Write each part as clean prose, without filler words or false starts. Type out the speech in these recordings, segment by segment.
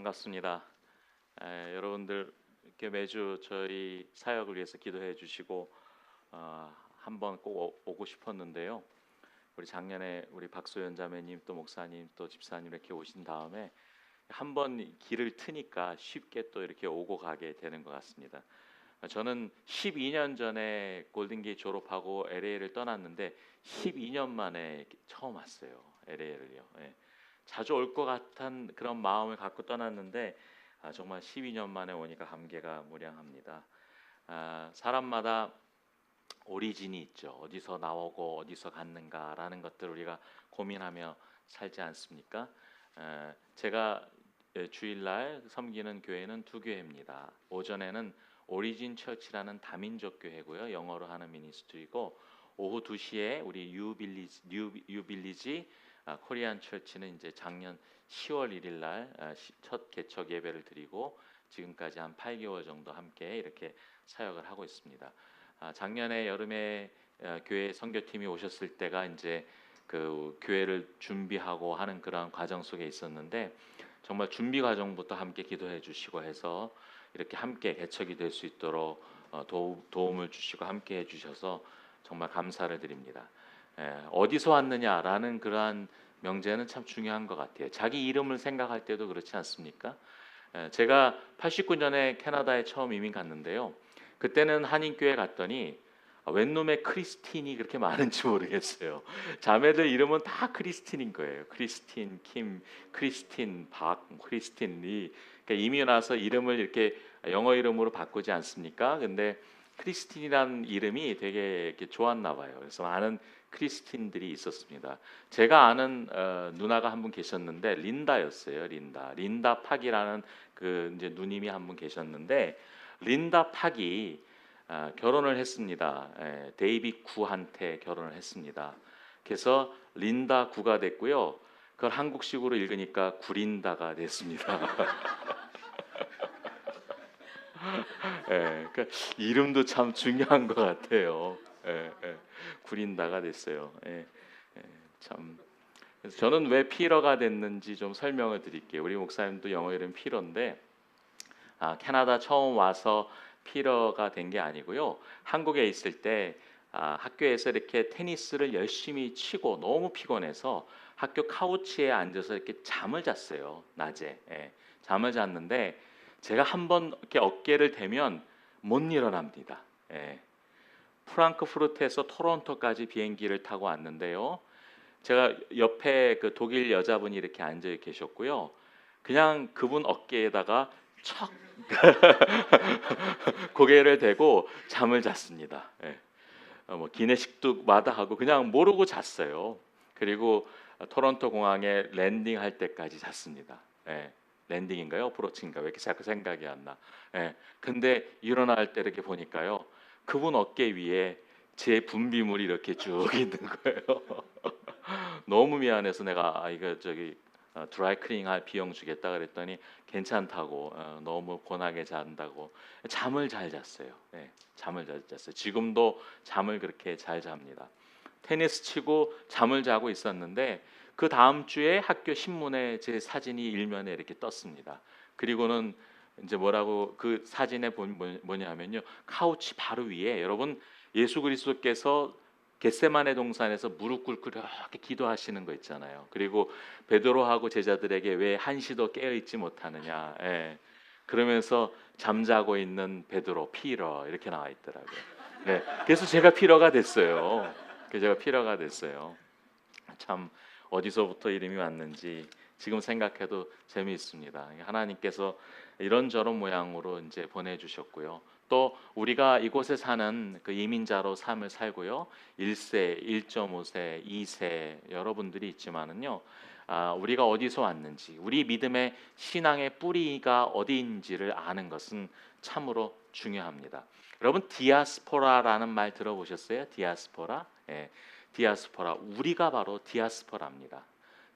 반갑습니다. 여러분들 이렇게 매주 저희 사역을 위해서 기도해 주시고 한번 꼭 오고 싶었는데요. 우리 작년에 우리 박소연 자매님 또 목사님 또 집사님 이렇게 오신 다음에 한번 길을 트니까 쉽게 또 이렇게 오고 가게 되는 것 같습니다. 저는 12년 전에 골든게이 졸업하고 LA를 떠났는데 12년 만에 처음 왔어요. LA를요. 자주 올 것 같은 그런 마음을 갖고 떠났는데 정말 12년 만에 오니까 감개가 무량합니다. 사람마다 오리진이 있죠. 어디서 나오고 어디서 갔는가라는 것들 우리가 고민하며 살지 않습니까? 제가 주일날 섬기는 교회는 두 교회입니다. 오전에는 오리진 처치라는 다민족 교회고요. 영어로 하는 미니스트리고 오후 2시에 우리 유빌리지 코리안 처치는 이제 작년 10월 1일 날 첫 개척 예배를 드리고 지금까지 한 8개월 정도 함께 이렇게 사역을 하고 있습니다. 작년에 여름에 교회 선교팀이 오셨을 때가 이제 그 교회를 준비하고 하는 그런 과정 속에 있었는데 정말 준비 과정부터 함께 기도해 주시고 해서 이렇게 함께 개척이 될 수 있도록 도움을 주시고 함께 해주셔서 정말 감사를 드립니다. 어디서 왔느냐라는 그러한 명제는 참 중요한 것 같아요. 자기 이름을 생각할 때도 그렇지 않습니까? 제가 89년에 캐나다에 처음 이민 갔는데요. 그때는 한인교회 갔더니 웬 놈의 크리스틴이 그렇게 많은지 모르겠어요. 자매들 이름은 다 크리스틴인 거예요. 크리스틴, 킴, 크리스틴, 박, 크리스틴 리. 그러니까 이민 와서 이름을 이렇게 영어 이름으로 바꾸지 않습니까? 근데 크리스틴이라는 이름이 되게 이렇게 좋았나 봐요. 그래서 많은 크리스틴들이 있었습니다. 제가 아는 누나가 한 분 계셨는데 린다였어요. 린다 팍이라는 그 이제 누님이 한 분 계셨는데 린다 팍이 결혼을 했습니다. 데이빗 구한테 결혼을 했습니다. 그래서 린다 구가 됐고요. 그걸 한국식으로 읽으니까 구린다가 됐습니다. 그러니까 이름도 참 중요한 것 같아요. 구린다가 됐어요. 참. 그래서 저는 왜 피러가 됐는지 좀 설명을 드릴게요. 우리 목사님도 영어 이름 피러인데 캐나다 처음 와서 피러가 된 게 아니고요. 한국에 있을 때 학교에서 이렇게 테니스를 열심히 치고 너무 피곤해서 학교 카우치에 앉아서 이렇게 잠을 잤어요. 낮에 잠을 잤는데 제가 한번 이렇게 어깨를 대면 못 일어납니다. 프랑크푸르트에서 토론토까지 비행기를 타고 왔는데요. 제가 옆에 그 독일 여자분이 이렇게 앉아 계셨고요. 그냥 그분 어깨에다가 척 고개를 대고 잠을 잤습니다. 뭐 기내식도 마다하고 그냥 모르고 잤어요. 그리고 토론토 공항에 랜딩할 때까지 잤습니다. 랜딩인가요? 어프로치인가? 왜 이렇게 자꾸 생각이 안 나? 근데 일어날 때 이렇게 보니까요, 그분 어깨 위에 제 분비물이 이렇게 쭉 있는 거예요. 너무 미안해서 내가 이거 저기 드라이클닝 할 비용 주겠다 그랬더니 괜찮다고 너무 고나게 잔다고 잠을 잘 잤어요. 잠을 잘 잤어요. 지금도 잠을 그렇게 잘 잡니다. 테니스 치고 잠을 자고 있었는데 그 다음 주에 학교 신문에 제 사진이 일면에 이렇게 떴습니다. 그리고는 이제 뭐라고 그 사진에 뭐냐면요, 카우치 바로 위에 여러분 예수 그리스도께서 겟세마네 동산에서 무릎 꿇고 이렇게 기도하시는 거 있잖아요. 그리고 베드로하고 제자들에게 왜 한시도 깨어 있지 못하느냐. 그러면서 잠자고 있는 베드로, 피러 이렇게 나와 있더라고요. 그래서 제가 피러가 됐어요. 그래서 제가 피러가 됐어요. 참 어디서부터 이름이 왔는지 지금 생각해도 재미있습니다. 하나님께서 이런저런 모양으로 이제 보내주셨고요. 또 우리가 이곳에 사는 그 이민자로 삶을 살고요. 1세, 1.5세, 2세 여러분들이 있지만은요. 우리가 어디서 왔는지, 우리 믿음의 신앙의 뿌리가 어디인지를 아는 것은 참으로 중요합니다. 여러분 디아스포라라는 말 들어보셨어요? 디아스포라? 디아스포라. 우리가 바로 디아스포라입니다.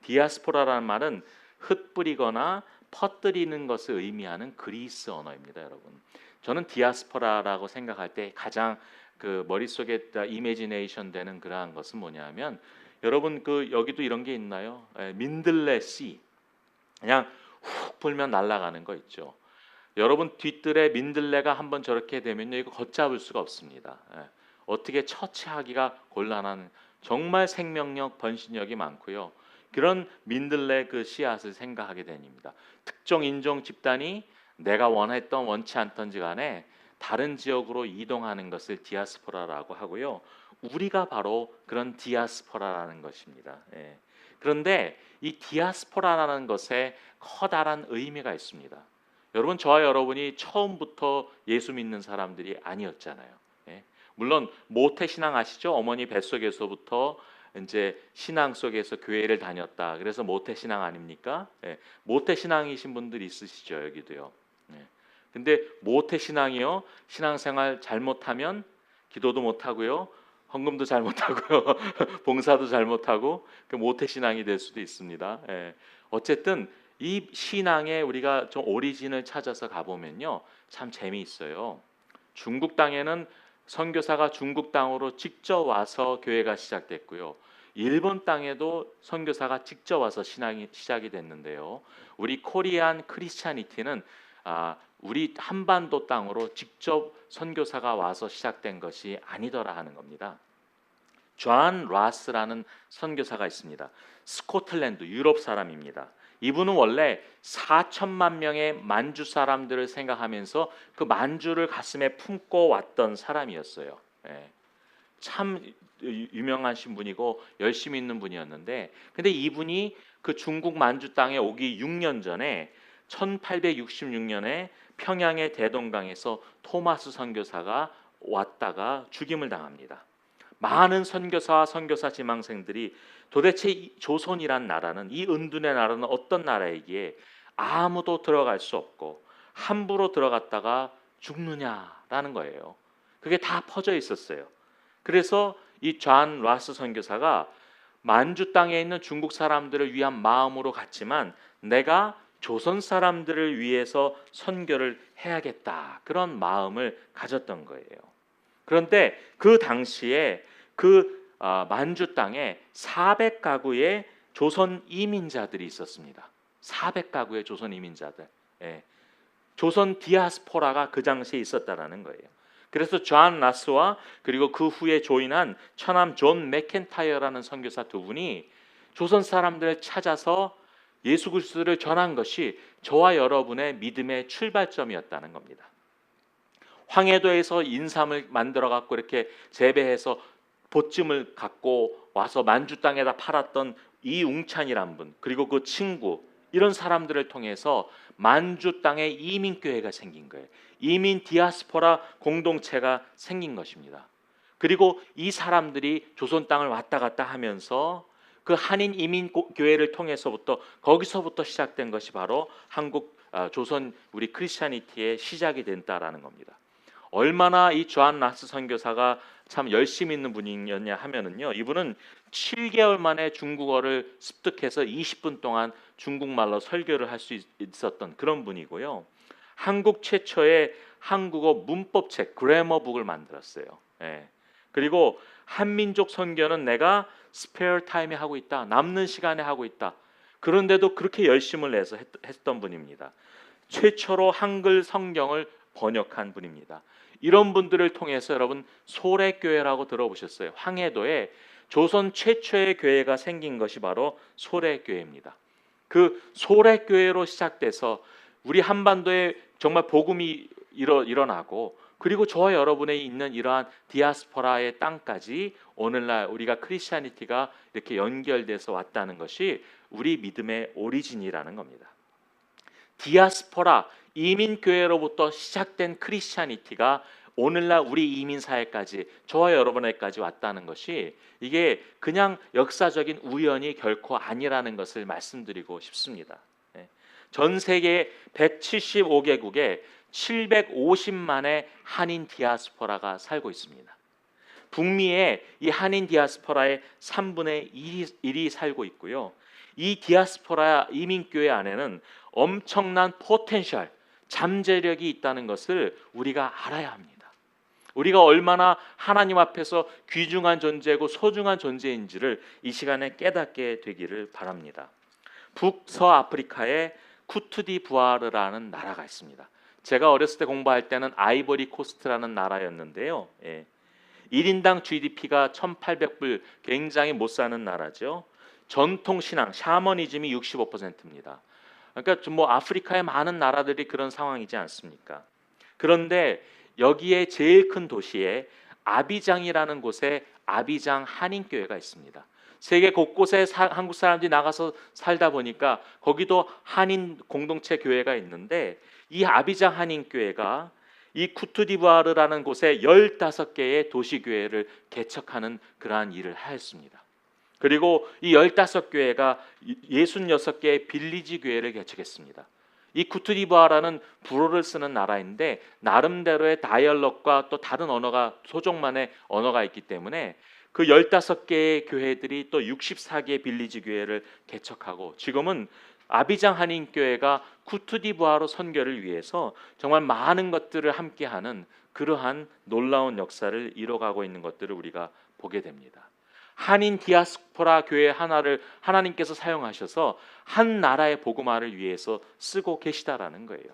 디아스포라라는 말은 흩뿌리거나 퍼뜨리는 것을 의미하는 그리스 언어입니다, 여러분. 저는 디아스포라라고 생각할 때 가장 그 머릿속에 이미지네이션 되는 그러한 것은 뭐냐면 여러분 그 여기도 이런 게 있나요? 민들레 씨. 그냥 훅 불면 날아가는 거 있죠. 여러분 뒤뜰에 민들레가 한번 저렇게 되면요, 이거 걷잡을 수가 없습니다. 예. 어떻게 처치하기가 곤란한, 정말 생명력, 번식력이 많고요. 그런 민들레 그 씨앗을 생각하게 됩니다. 특정 인종 집단이 내가 원했던 원치 않던지 간에 다른 지역으로 이동하는 것을 디아스포라라고 하고요. 우리가 바로 그런 디아스포라라는 것입니다. 예. 그런데 이 디아스포라라는 것에 커다란 의미가 있습니다. 여러분, 저와 여러분이 처음부터 예수 믿는 사람들이 아니었잖아요. 예. 물론 모태 신앙 아시죠? 어머니 뱃속에서부터 이제 신앙 속에서 교회를 다녔다. 그래서 모태 신앙 아닙니까? 예. 모태 신앙이신 분들 있으시죠, 여기도요. 예. 근데 모태 신앙이요, 신앙생활 잘못하면 기도도 못하고요, 헌금도 잘못하고요, 봉사도 잘못하고 그 모태 신앙이 될 수도 있습니다. 예. 어쨌든 이 신앙에 우리가 좀 오리진을 찾아서 가보면요, 참 재미있어요. 중국 땅에는 선교사가 중국 땅으로 직접 와서 교회가 시작됐고요. 일본 땅에도 선교사가 직접 와서 신앙이 시작이 됐는데요. 우리 코리안 크리스찬이티는 우리 한반도 땅으로 직접 선교사가 와서 시작된 것이 아니더라 하는 겁니다. 존 라스라는 선교사가 있습니다. 스코틀랜드 유럽 사람입니다. 이분은 원래 4천만 명의 만주 사람들을 생각하면서 그 만주를 가슴에 품고 왔던 사람이었어요. 예. 참 유명하신 분이고 열심히 있는 분이었는데, 근데 이분이 그 중국 만주 땅에 오기 6년 전에 1866년에 평양의 대동강에서 토마스 선교사가 왔다가 죽임을 당합니다. 많은 선교사와 선교사 지망생들이 도대체 이 조선이란 나라는, 이 은둔의 나라는 어떤 나라이기에 아무도 들어갈 수 없고 함부로 들어갔다가 죽느냐라는 거예요. 그게 다 퍼져 있었어요. 그래서 이 존 라스 선교사가 만주 땅에 있는 중국 사람들을 위한 마음으로 갔지만 내가 조선 사람들을 위해서 선교를 해야겠다, 그런 마음을 가졌던 거예요. 그런데 그 당시에 그 만주 땅에 400가구의 조선 이민자들이 있었습니다. 400가구의 조선 이민자들, 예. 조선 디아스포라가 그 당시에 있었다라는 거예요. 그래서 존 라스와 그리고 그 후에 조인한 처남 존 맥켄타이어라는 선교사 두 분이 조선 사람들을 찾아서 예수 그리스도를 전한 것이 저와 여러분의 믿음의 출발점이었다는 겁니다. 황해도에서 인삼을 만들어 갖고 이렇게 재배해서 보찜을 갖고 와서 만주 땅에다 팔았던 이웅찬이란 분, 그리고 그 친구, 이런 사람들을 통해서 만주 땅에 이민교회가 생긴 거예요. 이민 디아스포라 공동체가 생긴 것입니다. 그리고 이 사람들이 조선 땅을 왔다 갔다 하면서 그 한인 이민 교회를 통해서부터, 거기서부터 시작된 것이 바로 한국 조선 우리 크리스찬이티의 시작이 된다라는 겁니다. 얼마나 이 존 라스 선교사가 참 열심히 있는 분이었냐 하면은요, 이분은 7개월 만에 중국어를 습득해서 20분 동안 중국말로 설교를 할 수 있었던 그런 분이고요. 한국 최초의 한국어 문법책 그래머북을 만들었어요. 예. 그리고 한민족 선교는 내가 스페어 타임에 하고 있다, 남는 시간에 하고 있다, 그런데도 그렇게 열심을 내서 했던 분입니다. 최초로 한글 성경을 번역한 분입니다. 이런 분들을 통해서 여러분 소래교회라고 들어보셨어요? 황해도에 조선 최초의 교회가 생긴 것이 바로 소래교회입니다. 그 소래교회로 시작돼서 우리 한반도에 정말 복음이 일어나고, 그리고 저와 여러분의 있는 이러한 디아스포라의 땅까지 오늘날 우리가 크리스찬이티가 이렇게 연결돼서 왔다는 것이 우리 믿음의 오리진이라는 겁니다. 디아스포라, 이민교회로부터 시작된 크리스찬이티가 오늘날 우리 이민사회까지, 저와 여러분에게까지 왔다는 것이, 이게 그냥 역사적인 우연이 결코 아니라는 것을 말씀드리고 싶습니다. 전 세계 175개국에 750만의 한인 디아스포라가 살고 있습니다. 북미에 이 한인 디아스포라의 3분의 1이 살고 있고요. 이 디아스포라 이민교회 안에는 엄청난 포텐셜, 잠재력이 있다는 것을 우리가 알아야 합니다. 우리가 얼마나 하나님 앞에서 귀중한 존재고 소중한 존재인지를 이 시간에 깨닫게 되기를 바랍니다. 북서아프리카의 쿠트디부아르라는 나라가 있습니다. 제가 어렸을 때 공부할 때는 아이보리 코스트라는 나라였는데요. 1인당 GDP가 1,800불, 굉장히 못 사는 나라죠. 전통 신앙, 샤머니즘이 65%입니다. 그러니까 좀 뭐 아프리카의 많은 나라들이 그런 상황이지 않습니까? 그런데 여기에 제일 큰 도시에 아비장이라는 곳에 아비장 한인교회가 있습니다. 세계 곳곳에 한국 사람들이 나가서 살다 보니까 거기도 한인 공동체 교회가 있는데, 이 아비장 한인교회가 이 쿠트디부아르라는 곳에 15개의 도시교회를 개척하는 그러한 일을 하였습니다. 그리고 이 15교회가 66개의 빌리지 교회를 개척했습니다. 이 쿠트디부아라는 불어를 쓰는 나라인데 나름대로의 다이얼럭과 또 다른 언어가, 소족만의 언어가 있기 때문에 그 15개의 교회들이 또 64개의 빌리지 교회를 개척하고, 지금은 아비장 한인교회가 쿠트디부아르 선교를 위해서 정말 많은 것들을 함께하는 그러한 놀라운 역사를 이뤄가고 있는 것들을 우리가 보게 됩니다. 한인 디아스포라 교회 하나를 하나님께서 사용하셔서 한 나라의 복음화를 위해서 쓰고 계시다라는 거예요.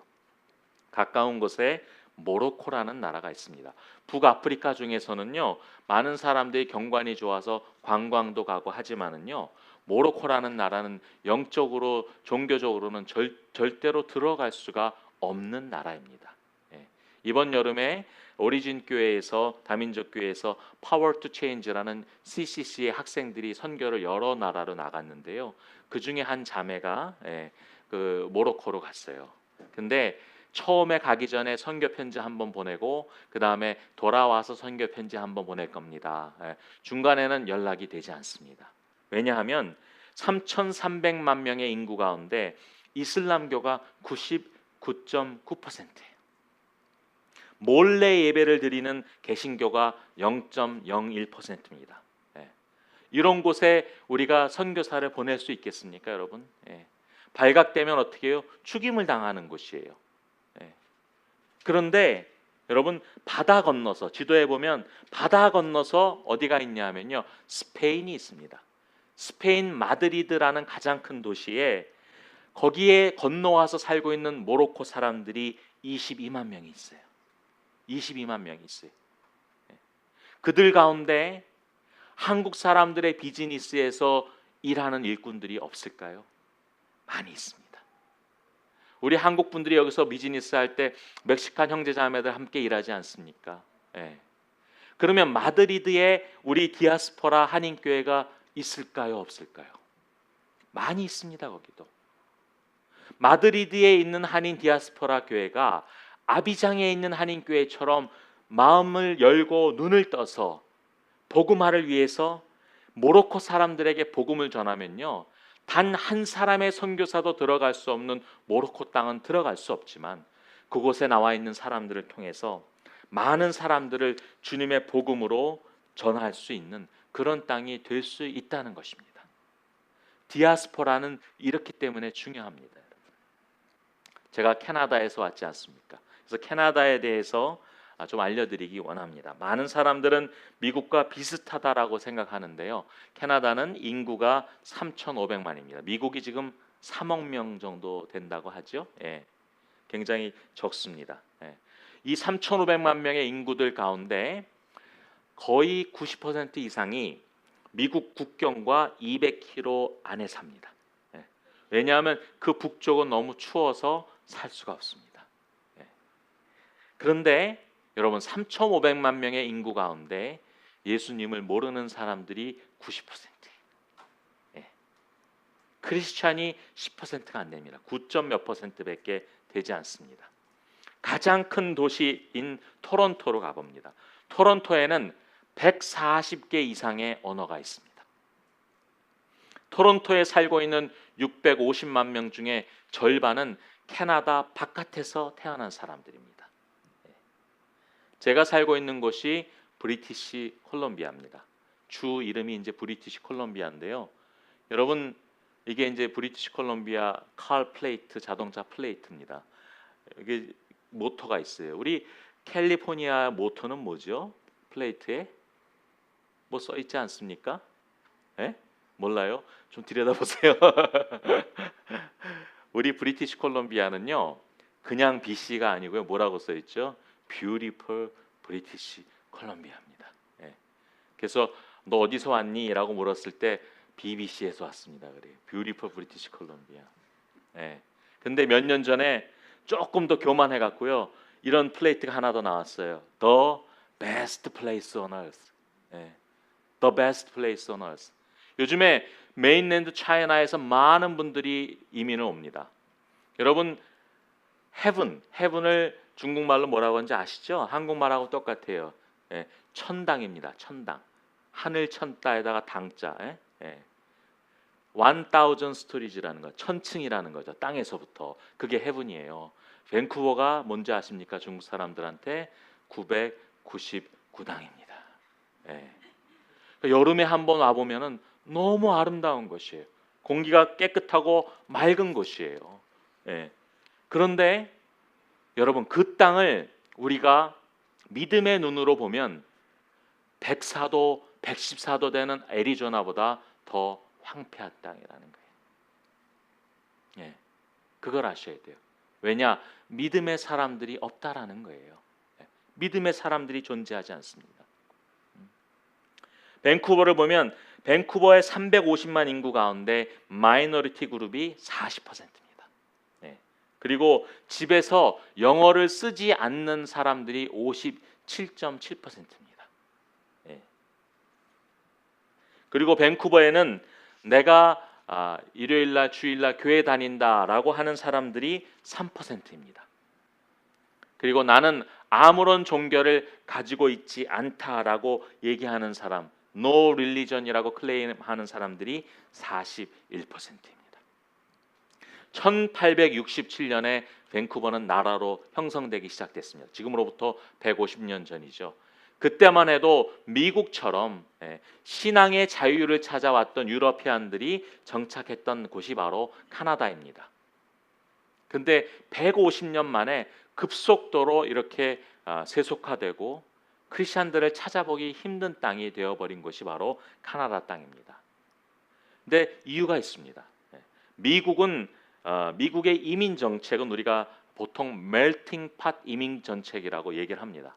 가까운 곳에 모로코라는 나라가 있습니다. 북아프리카 중에서는요, 많은 사람들이 경관이 좋아서 관광도 가고 하지만은요, 모로코라는 나라는 영적으로 종교적으로는 절대로 들어갈 수가 없는 나라입니다. 이번 여름에 오리진 교회에서, 다민족 교회에서 파워 투 체인지라는 CCC의 학생들이 선교를 여러 나라로 나갔는데요. 그 중에 한 자매가 그 모로코로 갔어요. 근데 처음에 가기 전에 선교 편지 한번 보내고 그 다음에 돌아와서 선교 편지 한번 보낼 겁니다. 중간에는 연락이 되지 않습니다. 왜냐하면 3,300만 명의 인구 가운데 이슬람교가 99.9%예요. 몰래 예배를 드리는 개신교가 0.01%입니다. 이런 곳에 우리가 선교사를 보낼 수 있겠습니까, 여러분? 발각되면 어떻게 해요? 죽임을 당하는 곳이에요. 그런데 여러분, 바다 건너서, 지도에 보면 바다 건너서 어디가 있냐면요, 스페인이 있습니다. 스페인 마드리드라는 가장 큰 도시에, 거기에 건너와서 살고 있는 모로코 사람들이 22만 명이 있어요. 22만 명이 있어요. 그들 가운데 한국 사람들의 비즈니스에서 일하는 일꾼들이 없을까요? 많이 있습니다. 우리 한국 분들이 여기서 비즈니스 할 때 멕시칸 형제자매들 함께 일하지 않습니까? 그러면 마드리드에 우리 디아스포라 한인교회가 있을까요? 없을까요? 많이 있습니다. 거기도. 마드리드에 있는 한인 디아스포라 교회가 아비장에 있는 한인교회처럼 마음을 열고 눈을 떠서 복음화를 위해서 모로코 사람들에게 복음을 전하면요, 단 한 사람의 선교사도 들어갈 수 없는 모로코 땅은 들어갈 수 없지만 그곳에 나와 있는 사람들을 통해서 많은 사람들을 주님의 복음으로 전할 수 있는 그런 땅이 될 수 있다는 것입니다. 디아스포라는 이렇기 때문에 중요합니다. 제가 캐나다에서 왔지 않습니까? 그래서 캐나다에 대해서 좀 알려드리기 원합니다. 많은 사람들은 미국과 비슷하다라고 생각하는데요. 캐나다는 인구가 3,500만입니다. 미국이 지금 3억 명 정도 된다고 하죠. 굉장히 적습니다. 이 3,500만 명의 인구들 가운데 거의 90% 이상이 미국 국경과 200km 안에 삽니다. 왜냐하면 그 북쪽은 너무 추워서 살 수가 없습니다. 그런데 여러분, 3,500만 명의 인구 가운데 예수님을 모르는 사람들이 90%예요. 크리스찬이 10%가 안 됩니다. 9몇 %밖에 되지 않습니다. 가장 큰 도시인 토론토로 가봅니다. 토론토에는 140개 이상의 언어가 있습니다. 토론토에 살고 있는 650만 명 중에 절반은 캐나다 바깥에서 태어난 사람들입니다. 제가 살고 있는 곳이 브리티시 콜롬비아입니다. 주 이름이 이제 브리티시 콜롬비아인데요. 여러분, 이게 이제 브리티시 콜롬비아 칼 플레이트, 자동차 플레이트입니다. 이게 모토가 있어요. 우리 캘리포니아 모토는 뭐죠? 플레이트에 뭐 써 있지 않습니까? 몰라요? 좀 들여다보세요. 우리 브리티시 콜롬비아는요 그냥 BC가 아니고요 뭐라고 써 있죠? Beautiful British Columbia입니다. 예. 그래서 너 어디서 왔니?라고 물었을 때 BBC에서 왔습니다. 그래요. Beautiful British Columbia. 예. 근데 몇 년 전에 조금 더 교만해 갖고요 이런 플레이트가 하나 더 나왔어요. The best place on earth. 예. The best place on earth. 요즘에 메인랜드 차이나에서 많은 분들이 이민을 옵니다. 여러분 heaven을 중국말로 뭐라고 하는지 아시죠? 한국말하고 똑같아요. 예, 천당입니다. 천당. 하늘 천따에다가 당자. 예? 예. 1000 스토리지라는 거. 1000층이라는 거죠. 땅에서부터. 그게 heaven이에요. 밴쿠버가 뭔지 아십니까? 중국 사람들한테 999당입니다. 예. 여름에 한번 와보면은 너무 아름다운 곳이에요. 공기가 깨끗하고 맑은 곳이에요. 예. 그런데 여러분 그 땅을 우리가 믿음의 눈으로 보면 104도, 114도 되는 애리조나보다 더 황폐한 땅이라는 거예요. 예. 그걸 아셔야 돼요. 왜냐? 믿음의 사람들이 없다라는 거예요. 예. 믿음의 사람들이 존재하지 않습니다. 밴쿠버를 보면 밴쿠버의 350만 인구 가운데 마이너리티 그룹이 40%입니다. 네. 그리고 집에서 영어를 쓰지 않는 사람들이 57.7%입니다. 네. 그리고 밴쿠버에는 내가 일요일날 주일날 교회 다닌다라고 하는 사람들이 3%입니다. 그리고 나는 아무런 종교를 가지고 있지 않다라고 얘기하는 사람 No religion이라고 클레임하는 사람들이 41%입니다. 1867년에 밴쿠버는 나라로 형성되기 시작됐습니다. 지금으로부터 150년 전이죠. 그때만 해도 미국처럼 신앙의 자유를 찾아왔던 유러피안들이 정착했던 곳이 바로 캐나다입니다. 근데 150년 만에 급속도로 이렇게 세속화되고 크리스천들을 찾아보기 힘든 땅이 되어버린 것이 바로 캐나다 땅입니다. 근데 이유가 있습니다. 미국의 이민 정책은 우리가 보통 melting pot 이민 정책이라고 얘기를 합니다.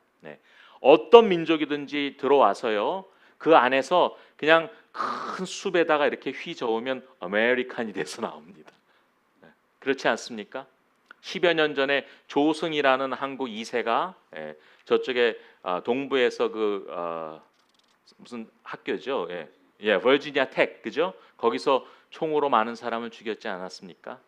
어떤 민족이든지 들어와서요 그 안에서 그냥 큰 숲에다가 이렇게 휘저으면 아메리칸이 돼서 나옵니다. 그렇지 않습니까? 10여 년 전에 조승이라는 한국 2세가 저쪽에 동부에서 무슨 학교죠? 버지니아 텍 그죠? 거기서 총으로 많은 사람을 죽였지 않았습니까?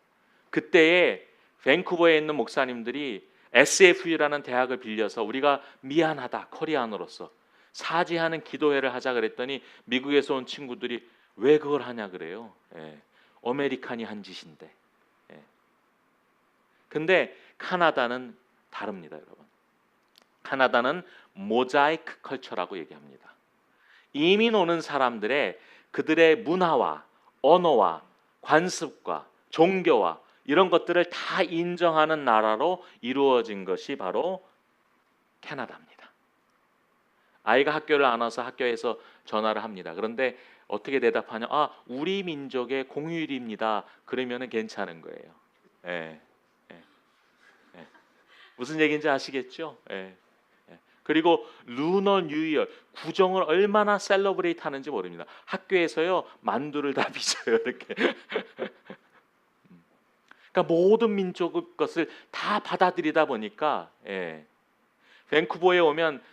그때에 밴쿠버에 있는 목사님들이 SFU라는 대학을 빌려서 우리가 미안하다 코리안으로서 사죄하는 기도회를 하자 그랬더니 미국에서 온 친구들이 왜 그걸 하냐 그래요. 아메리칸이 한 짓인데. 근데 캐나다는 다릅니다, 여러분. 캐나다는 모자이크 컬처라고 얘기합니다. 이민 오는 사람들의 그들의 문화와 언어와 관습과 종교와 이런 것들을 다 인정하는 나라로 이루어진 것이 바로 캐나다입니다. 아이가 학교를 안 와서 학교에서 전화를 합니다. 그런데 어떻게 대답하냐? 우리 민족의 공휴일입니다. 그러면은 괜찮은 거예요. 무슨 얘기인지 아시겠죠? 그리고 루너 뉴이어 구정을 얼마나 셀러브레이트 하는지 모릅니다. 학교에서요 만두를 다 빚어요 이렇게. 그러니까 모든 민족 것을 다 받아들이다 보니까 밴쿠버에 오면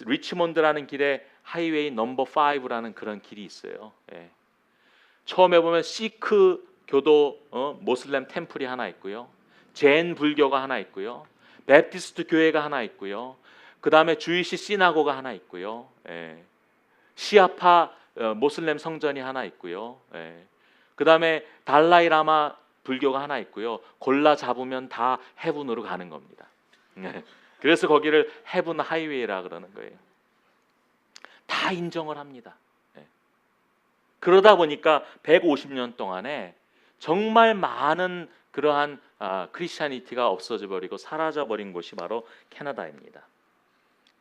리치몬드라는 길에 하이웨이 넘버 5라는 그런 길이 있어요. 처음에 보면 시크 교도 모슬렘 템플이 하나 있고요. 젠 불교가 하나 있고요. 베프티스트 교회가 하나 있고요. 그 다음에 주이시 시나고가 하나 있고요. 시아파 모슬렘 성전이 하나 있고요. 그 다음에 달라이 라마 불교가 하나 있고요. 골라 잡으면 다 헤븐으로 가는 겁니다. 그래서 거기를 헤븐 하이웨이라 그러는 거예요. 다 인정을 합니다. 그러다 보니까 150년 동안에 정말 많은 그러한 크리스찬이티가 없어져 버리고 사라져 버린 곳이 바로 캐나다입니다.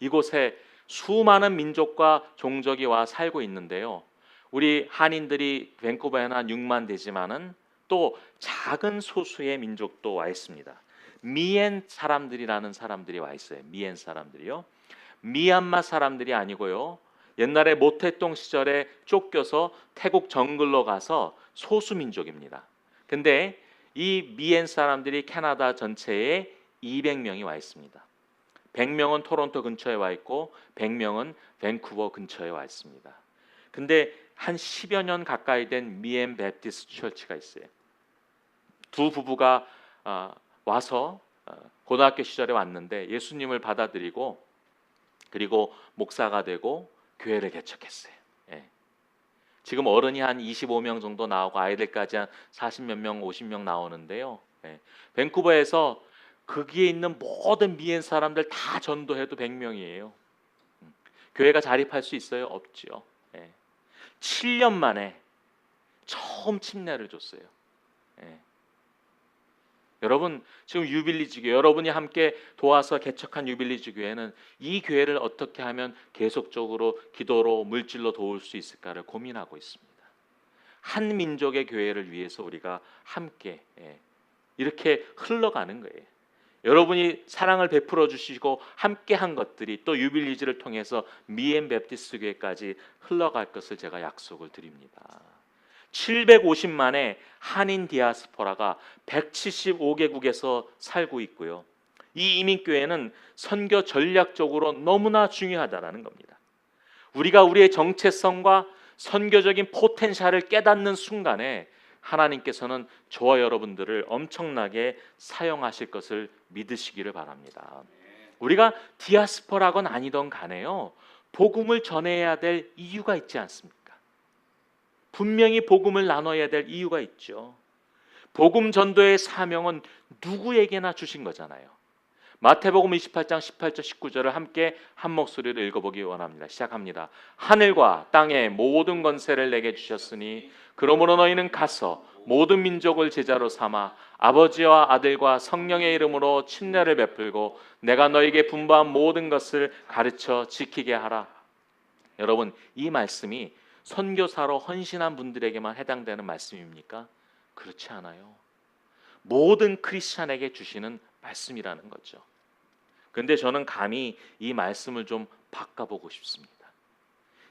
이곳에 수많은 민족과 종족이 와 살고 있는데요. 우리 한인들이 밴쿠버에는 한 6만 되지만은 또 작은 소수의 민족도 와 있습니다. 미엔 사람들이라는 사람들이 와 있어요. 미엔 사람들이요. 미얀마 사람들이 아니고요. 옛날에 모태동 시절에 쫓겨서 태국 정글로 가서 소수 민족입니다. 근데 이 미엔 사람들이 캐나다 전체에 200명이 와 있습니다. 100명은 토론토 근처에 와 있고 100명은 밴쿠버 근처에 와 있습니다. 근데 한 10여 년 가까이 된 미엔 베프티스트 처치가 있어요. 두 부부가 와서 고등학교 시절에 왔는데 예수님을 받아들이고 그리고 목사가 되고 교회를 개척했어요. 예. 지금 어른이 한 25명 정도 나오고 아이들까지 한 40몇 명, 50명 나오는데요. 예. 밴쿠버에서 거기에 있는 모든 미엔 사람들 다 전도해도 100명이에요. 교회가 자립할 수 있어요? 없지요. 예. 7년 만에 처음 침례를 줬어요. 예. 여러분 지금 유빌리지 교회 여러분이 함께 도와서 개척한 유빌리지 교회는 이 교회를 어떻게 하면 계속적으로 기도로 물질로 도울 수 있을까를 고민하고 있습니다. 한 민족의 교회를 위해서 우리가 함께 이렇게 흘러가는 거예요. 여러분이 사랑을 베풀어 주시고 함께 한 것들이 또 유빌리지를 통해서 미엔 베프티스트 교회까지 흘러갈 것을 제가 약속을 드립니다. 750만의 한인 디아스포라가 175개국에서 살고 있고요. 이 이민교회는 선교 전략적으로 너무나 중요하다는 겁니다. 우리가 우리의 정체성과 선교적인 포텐셜을 깨닫는 순간에 하나님께서는 저와 여러분들을 엄청나게 사용하실 것을 믿으시기를 바랍니다. 우리가 디아스포라건 아니던 간에요. 복음을 전해야 될 이유가 있지 않습니까? 분명히 복음을 나눠야 될 이유가 있죠. 복음 전도의 사명은 누구에게나 주신 거잖아요. 마태복음 28장 18절 19절을 함께 한 목소리로 읽어보기 원합니다. 시작합니다. 하늘과 땅의 모든 권세를 내게 주셨으니 그러므로 너희는 가서 모든 민족을 제자로 삼아 아버지와 아들과 성령의 이름으로 침례를 베풀고 내가 너희에게 분부한 모든 것을 가르쳐 지키게 하라. 여러분 이 말씀이 선교사로 헌신한 분들에게만 해당되는 말씀입니까? 그렇지 않아요. 모든 크리스찬에게 주시는 말씀이라는 거죠. 그런데 저는 감히 이 말씀을 좀 바꿔보고 싶습니다.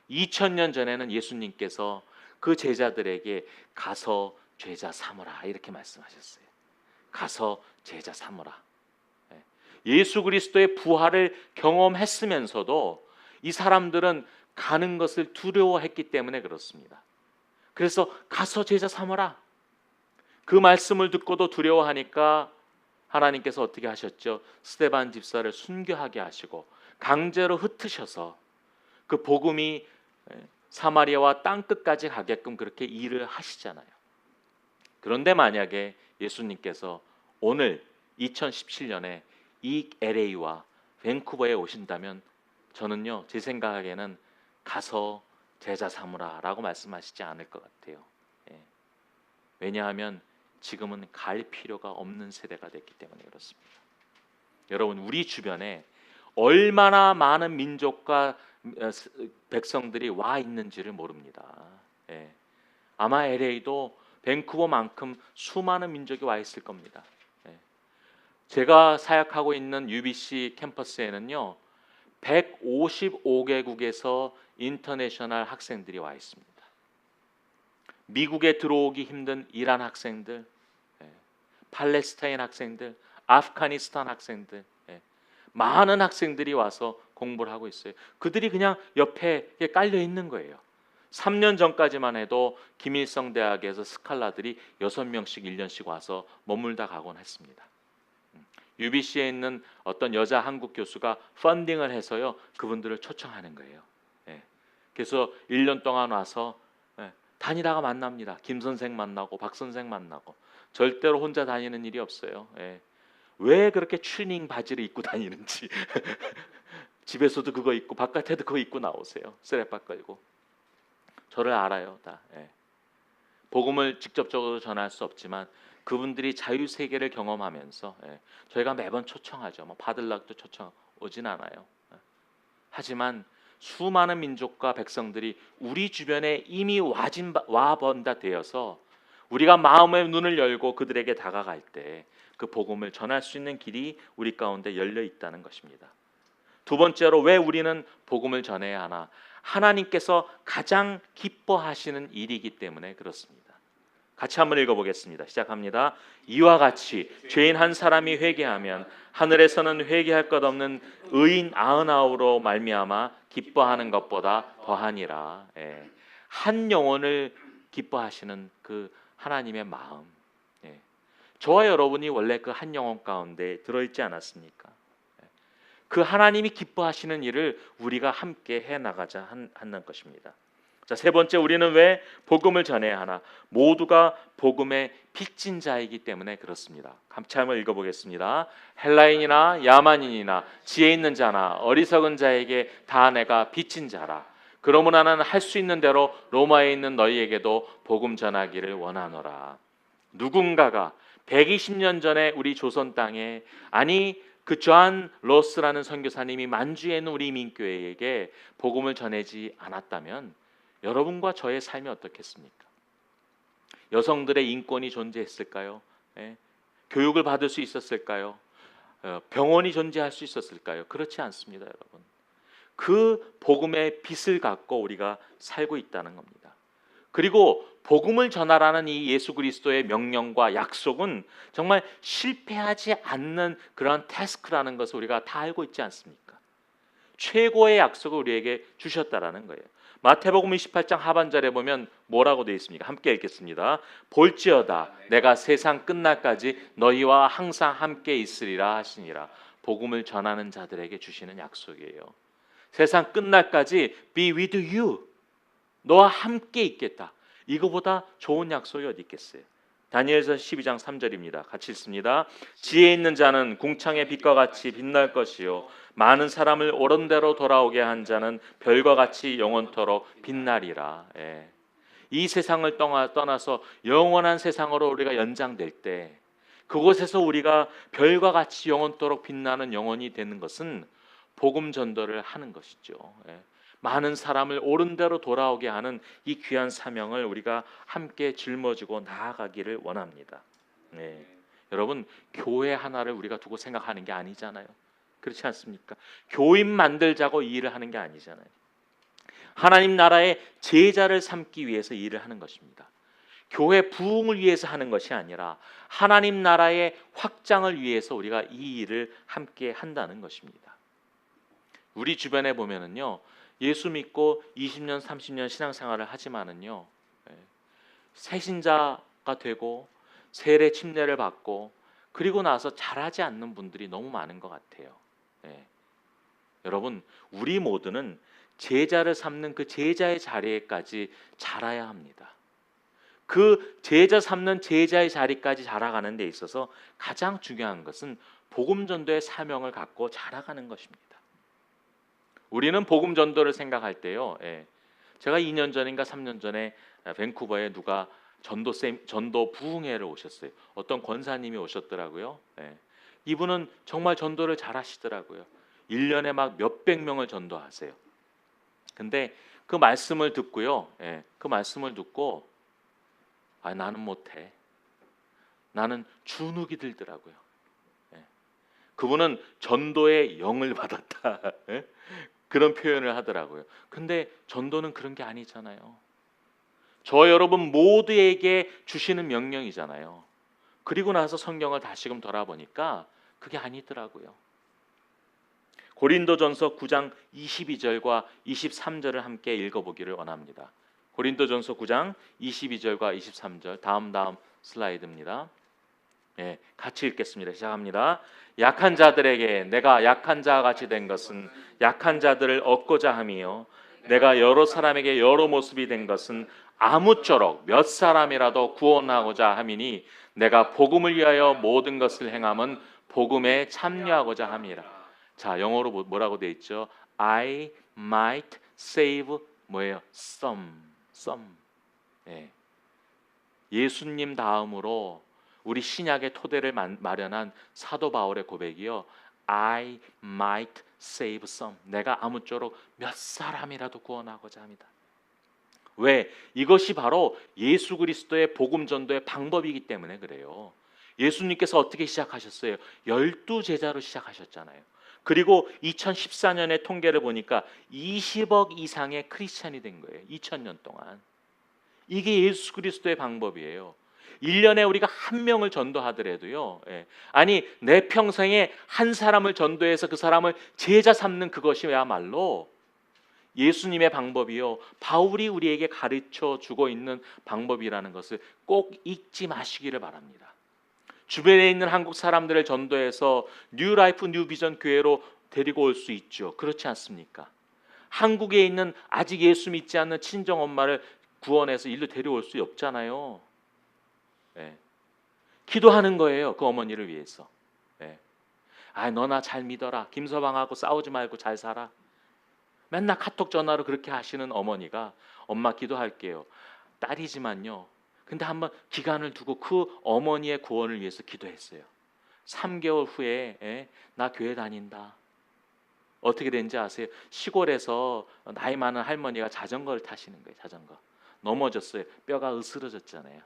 2000년 전에는 예수님께서 그 제자들에게 가서 제자 삼으라 이렇게 말씀하셨어요. 가서 제자 삼으라. 예수 그리스도의 부활을 경험했으면서도 이 사람들은 가는 것을 두려워했기 때문에 그렇습니다. 그래서 가서 제자 삼으라. 그 말씀을 듣고도 두려워하니까 하나님께서 어떻게 하셨죠? 스데반 집사를 순교하게 하시고 강제로 흩으셔서 그 복음이 사마리아와 땅끝까지 가게끔 그렇게 일을 하시잖아요. 그런데 만약에 예수님께서 오늘 2017년에 이 LA와 밴쿠버에 오신다면 저는요 제 생각에는 가서 제자 삼으라 라고 말씀하시지 않을 것 같아요. 왜냐하면 지금은 갈 필요가 없는 세대가 됐기 때문에 그렇습니다. 여러분 우리 주변에 얼마나 많은 민족과 백성들이 와 있는지를 모릅니다. 아마 LA도 밴쿠버만큼 수많은 민족이 와 있을 겁니다. 제가 사역하고 있는 UBC 캠퍼스에는요 155개국에서 인터내셔널 학생들이 와 있습니다. 미국에 들어오기 힘든 이란 학생들, 팔레스타인 학생들, 아프가니스탄 학생들, 많은 학생들이 와서 공부를 하고 있어요. 그들이 그냥 옆에 깔려 있는 거예요. 3년 전까지만 해도 김일성 대학에서 스칼라들이 6명씩 1년씩 와서 머물다 가곤 했습니다. UBC에 있는 어떤 여자 한국 교수가 펀딩을 해서요 그분들을 초청하는 거예요. 그래서 1년 동안 와서 다니다가 만납니다. 김 선생 만나고 박 선생 만나고 절대로 혼자 다니는 일이 없어요. 왜 그렇게 추리닝 바지를 입고 다니는지 집에서도 그거 입고 바깥에도 그거 입고 나오세요. 쓰레빠 끌고 저를 알아요 다. 복음을 직접적으로 전할 수 없지만 그분들이 자유 세계를 경험하면서 저희가 매번 초청하죠. 뭐 받을락도 초청 오진 않아요. 하지만 수많은 민족과 백성들이 우리 주변에 이미 와본다 되어서 우리가 마음의 눈을 열고 그들에게 다가갈 때 그 복음을 전할 수 있는 길이 우리 가운데 열려 있다는 것입니다. 두 번째로 왜 우리는 복음을 전해야 하나? 하나님께서 가장 기뻐하시는 일이기 때문에 그렇습니다. 같이 한번 읽어보겠습니다. 시작합니다. 이와 같이 죄인 한 사람이 회개하면 하늘에서는 회개할 것 없는 의인 99으로 말미암아 기뻐하는 것보다 더하니라. 예. 한 영혼을 기뻐하시는 그 하나님의 마음. 예. 저와 여러분이 원래 그 한 영혼 가운데 들어있지 않았습니까? 그 하나님이 기뻐하시는 일을 우리가 함께 해나가자 하는 것입니다. 자, 세 번째, 우리는 왜 복음을 전해야 하나? 모두가 복음의 빚진 자이기 때문에 그렇습니다. 같이 한번 읽어보겠습니다. 헬라인이나 야만인이나 지혜 있는 자나 어리석은 자에게 다 내가 빚진 자라. 그러므로 나는 할 수 있는 대로 로마에 있는 너희에게도 복음 전하기를 원하노라. 누군가가 120년 전에 우리 조선 땅에, 아니 그 존 로스라는 선교사님이 만주에 있는 우리 민교회에게 복음을 전하지 않았다면 여러분과 저의 삶이 어떻겠습니까? 여성들의 인권이 존재했을까요? 예? 교육을 받을 수 있었을까요? 병원이 존재할 수 있었을까요? 그렇지 않습니다, 여러분. 그 복음의 빛을 갖고 우리가 살고 있다는 겁니다. 그리고 복음을 전하라는 이 예수 그리스도의 명령과 약속은 정말 실패하지 않는 그런 태스크라는 것을 우리가 다 알고 있지 않습니까? 최고의 약속을 우리에게 주셨다라는 거예요. 마태복음 28장 하반절에 보면 뭐라고 되어 있습니까? 함께 읽겠습니다. 볼지어다 내가 세상 끝날까지 너희와 항상 함께 있으리라 하시니라. 복음을 전하는 자들에게 주시는 약속이에요. 세상 끝날까지 be with you, 너와 함께 있겠다. 이거보다 좋은 약속이 어디 있겠어요? 다니엘서 12장 3절입니다. 같이 읽습니다. 지혜 있는 자는 궁창의 빛과 같이 빛날 것이요 많은 사람을 옳은 대로 돌아오게 한 자는 별과 같이 영원토록 빛나리라. 예. 이 세상을 떠나서 영원한 세상으로 우리가 연장될 때 그곳에서 우리가 별과 같이 영원토록 빛나는 영혼이 되는 것은 복음 전도를 하는 것이죠. 예. 많은 사람을 옳은 대로 돌아오게 하는 이 귀한 사명을 우리가 함께 짊어지고 나아가기를 원합니다. 네. 여러분, 교회 하나를 우리가 두고 생각하는 게 아니잖아요. 그렇지 않습니까? 교인 만들자고 이 일을 하는 게 아니잖아요. 하나님 나라의 제자를 삼기 위해서 일을 하는 것입니다. 교회 부흥을 위해서 하는 것이 아니라 하나님 나라의 확장을 위해서 우리가 이 일을 함께 한다는 것입니다. 우리 주변에 보면은요, 예수 믿고 20년, 30년 신앙생활을 하지만은요, 새신자가 되고 세례 침례를 받고 그리고 나서 잘하지 않는 분들이 너무 많은 것 같아요. 예. 여러분, 우리 모두는 제자를 삼는 그 제자의 자리에까지 자라야 합니다. 그 제자 삼는 제자의 자리까지 자라가는 데 있어서 가장 중요한 것은 복음 전도의 사명을 갖고 자라가는 것입니다. 우리는 복음 전도를 생각할 때요. 예. 제가 2년 전인가 3년 전에 밴쿠버에 누가 전도 부흥회를 오셨어요. 어떤 권사님이 오셨더라고요. 예. 이분은 정말 전도를 잘 하시더라고요. 1년에 막 몇백 명을 전도하세요. 근데 그 말씀을 듣고요. 예. 그 말씀을 듣고 나는 못해. 나는 주눅이 들더라고요. 예. 그분은 전도의 영을 받았다. 예? 그런 표현을 하더라고요. 근데 전도는 그런 게 아니잖아요. 저 여러분 모두에게 주시는 명령이잖아요. 그리고 나서 성경을 다시금 돌아보니까 그게 아니더라고요. 고린도전서 9장 22절과 23절을 함께 읽어보기를 원합니다. 고린도전서 9장 22절과 23절, 다음 슬라이드입니다. 예, 같이 읽겠습니다. 시작합니다. 약한 자들에게 내가 약한 자와 같이 된 것은 약한 자들을 얻고자 함이요 내가 여러 사람에게 여러 모습이 된 것은 아무쪼록 몇 사람이라도 구원하고자 함이니 내가 복음을 위하여 모든 것을 행함은 복음에 참여하고자 함이라. 자, 영어로 뭐라고 돼 있죠? I might save 뭐예요? some. 예. 예수님 다음으로 우리 신약의 토대를 마련한 사도 바울의 고백이요. I might save some. 내가 아무쪼록 몇 사람이라도 구원하고자 합니다. 왜? 이것이 바로 예수 그리스도의 복음 전도의 방법이기 때문에 그래요. 예수님께서 어떻게 시작하셨어요? 12제자로 시작하셨잖아요. 그리고 2014년에 통계를 보니까 20억 이상의 크리스찬이 된 거예요. 2000년 동안. 이게 예수 그리스도의 방법이에요. 1년에 우리가 한 명을 전도하더라도요. 아니 내 평생에 한 사람을 전도해서 그 사람을 제자 삼는 그것이야말로 예수님의 방법이요. 바울이 우리에게 가르쳐 주고 있는 방법이라는 것을 꼭 잊지 마시기를 바랍니다. 주변에 있는 한국 사람들을 전도해서 뉴 라이프 뉴 비전 교회로 데리고 올 수 있죠. 그렇지 않습니까? 한국에 있는 아직 예수 믿지 않는 친정 엄마를 구원해서 일로 데려올 수 없잖아요. 예. 기도하는 거예요. 그 어머니를 위해서. 예. 아, 너나 잘 믿어라. 김서방하고 싸우지 말고 잘 살아. 맨날 카톡 전화로 그렇게 하시는 어머니가 엄마 기도할게요. 딸이지만요. 근데 한번 기간을 두고 그 어머니의 구원을 위해서 기도했어요. 3개월 후에 나 교회 다닌다. 어떻게 된지 아세요? 시골에서 나이 많은 할머니가 자전거를 타시는 거예요. 자전거. 넘어졌어요. 뼈가 으스러졌잖아요.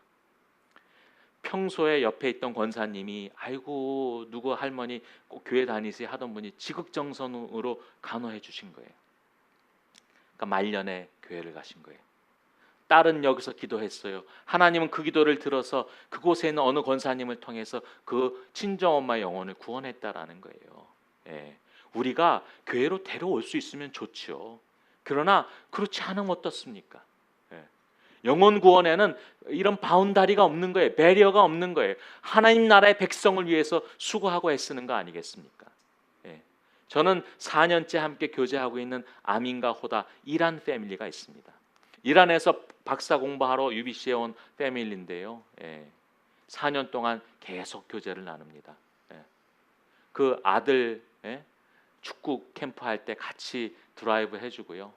평소에 옆에 있던 권사님이 아이고 누구 할머니 꼭 교회 다니세요 하던 분이 지극정성으로 간호해 주신 거예요. 그러니까 말년에 교회를 가신 거예요. 딸은 여기서 기도했어요. 하나님은 그 기도를 들어서 그곳에 있는 어느 권사님을 통해서 그 친정엄마의 영혼을 구원했다라는 거예요. 예. 우리가 교회로 데려올 수 있으면 좋죠. 그러나 그렇지 않으면 어떻습니까? 예. 영혼 구원에는 이런 바운다리가 없는 거예요. 배리어가 없는 거예요. 하나님 나라의 백성을 위해서 수고하고 애쓰는 거 아니겠습니까? 예. 저는 4년째 함께 교제하고 있는 아민과 호다 이란 패밀리가 있습니다. 이란에서 박사 공부하러 UBC에 온 패밀리인데요. 4년 동안 계속 교제를 나눕니다. 그 아들 축구 캠프 할 때 같이 드라이브 해주고요.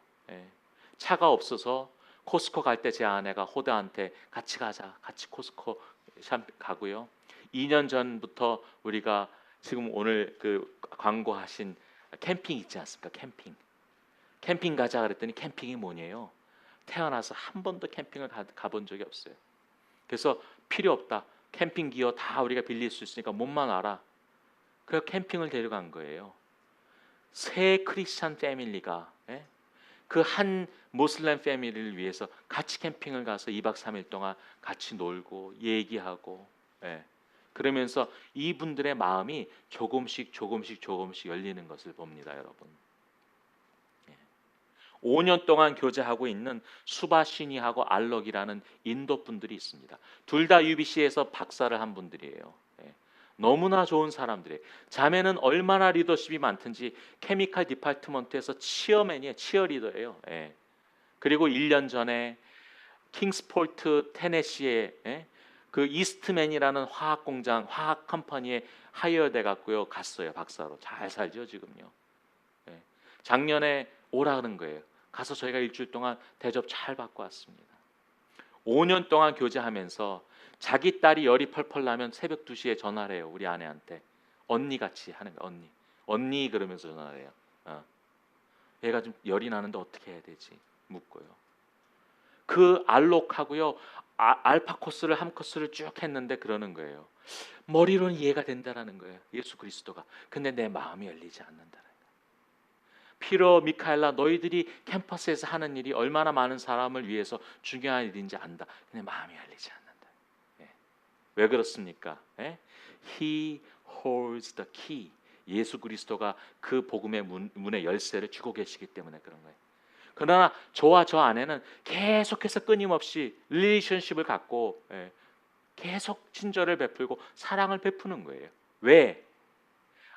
차가 없어서 코스코 갈 때 제 아내가 호다한테 같이 가자. 같이 코스코 가고요. 2년 전부터 우리가 지금 오늘 그 광고하신 캠핑 있지 않습니까? 캠핑 가자 그랬더니 캠핑이 뭐냐요? 태어나서 한 번도 캠핑을 가본 적이 없어요. 그래서 필요 없다. 캠핑 기어 다 우리가 빌릴 수 있으니까 몸만 와라. 그래서 캠핑을 데려간 거예요. 세 크리스찬 패밀리가 그 한 모슬렘 패밀리를 위해서 같이 캠핑을 가서 2박 3일 동안 같이 놀고 얘기하고 그러면서 이분들의 마음이 조금씩 열리는 것을 봅니다, 여러분. 5년 동안 교제하고 있는 수바시니하고 알럭이라는 인도 분들이 있습니다. 둘 다 UBC에서 박사를 한 분들이에요. 너무나 좋은 사람들이에요. 자매는 얼마나 리더십이 많든지 케미칼 디파트먼트에서 치어맨이에요. 치어리더예요. 그리고 1년 전에 킹스포트 테네시에 그 이스트맨이라는 화학 공장, 화학 컴퍼니에 하이어돼 갖고요. 갔어요. 박사로. 잘 살죠, 지금요. 작년에 오라 그런 거예요. 가서 저희가 일주일 동안 대접 잘 받고 왔습니다. 5년 동안 교제하면서 자기 딸이 열이 펄펄 나면 새벽 2시에 전화를 해요. 우리 아내한테. 언니같이 하는 거야. 언니 그러면서 전화를 해요. 얘가 좀 열이 나는데 어떻게 해야 되지? 묻고요. 그 알록하고요. 알파 코스를 한 코스를 쭉 했는데 그러는 거예요. 머리로는 이해가 된다라는 거예요. 예수 그리스도가. 근데 내 마음이 열리지 않는다. 피로, 미카엘라, 너희들이 캠퍼스에서 하는 일이 얼마나 많은 사람을 위해서 중요한 일인지 안다. 근데 마음이 열리지 않는다. 왜 그렇습니까? He holds the key. 예수 그리스도가 그 복음의 문의 열쇠를 쥐고 계시기 때문에 그런 거예요. 그러나 저와 저 아내는 계속해서 끊임없이 릴레이션십을 갖고 계속 친절을 베풀고 사랑을 베푸는 거예요. 왜?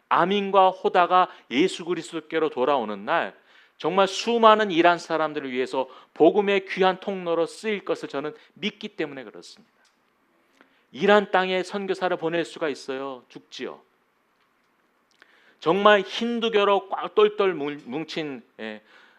아민과 호다가 예수 그리스도께로 돌아오는 날 정말 수많은 이란 사람들을 위해서 복음의 귀한 통로로 쓰일 것을 저는 믿기 때문에 그렇습니다. 이란 땅에 선교사를 보낼 수가 있어요. 죽지요. 정말 힌두교로 꽉 똘똘 뭉친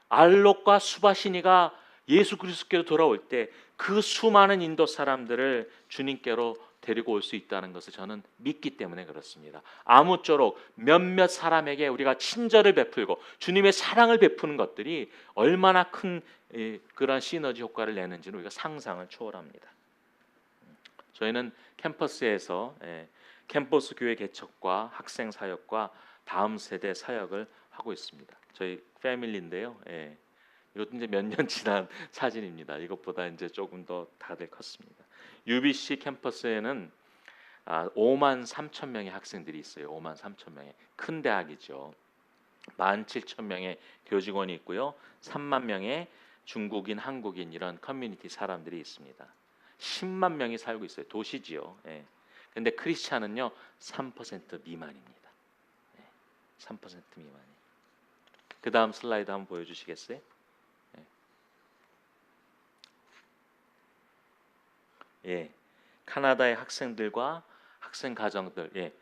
알록과 수바시니가 예수 그리스도께로 돌아올 때 그 수많은 인도 사람들을 주님께로 데리고 올 수 있다는 것을 저는 믿기 때문에 그렇습니다. 아무쪼록 몇몇 사람에게 우리가 친절을 베풀고 주님의 사랑을 베푸는 것들이 얼마나 큰 그런 시너지 효과를 내는지는 우리가 상상을 초월합니다. 저희는 캠퍼스에서 캠퍼스 교회 개척과 학생 사역과 다음 세대 사역을 하고 있습니다. 저희 패밀리인데요. 이것도 이제 몇 년 지난 사진입니다. 이것보다 이제 조금 더 다들 컸습니다. UBC 캠퍼스에는 5만 3천 명의 학생들이 있어요. 5만 3천 명의 큰 대학이죠. 17,000명의 교직원이 있고요. 3만 명의 중국인, 한국인 이런 커뮤니티 사람들이 있습니다. 10만 명이 살고 있어요. 도시지요. 근데 크리스찬은요 3% 미만입니다. 3% 미만이. 그 다음 슬라이드 한번 보여주시겠어요? 카나다의 학생들과 학생 가정들,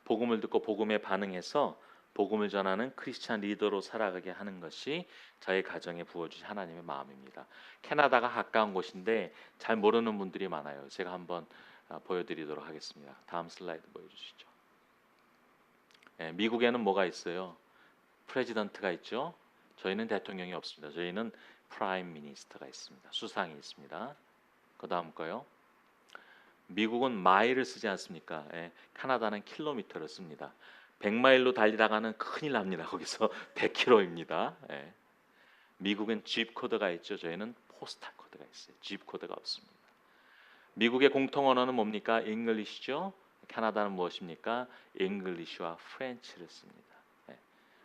복음을 듣고 복음에 반응해서 복음을 전하는 크리스찬 리더로 살아가게 하는 것이 저희 가정에 부어주신 하나님의 마음입니다. 캐나다가 가까운 곳인데 잘 모르는 분들이 많아요. 제가 한번 보여드리도록 하겠습니다. 다음 슬라이드 보여주시죠. 미국에는 뭐가 있어요? 프레지던트가 있죠. 저희는 대통령이 없습니다. 저희는 프라임 미니스터가 있습니다. 수상이 있습니다. 그 다음 거요. 미국은 마일을 쓰지 않습니까? 카나다는 킬로미터를 씁니다. 100마일로 달리다가는 큰일 납니다. 거기서 100km입니다. 미국은 집 코드가 있죠. 저희는 포스탈 코드가 있어요. 집 코드가 없습니다. 미국의 공통 언어는 뭡니까? 잉글리시죠. 캐나다는 무엇입니까? 잉글리시와 프렌치를 씁니다.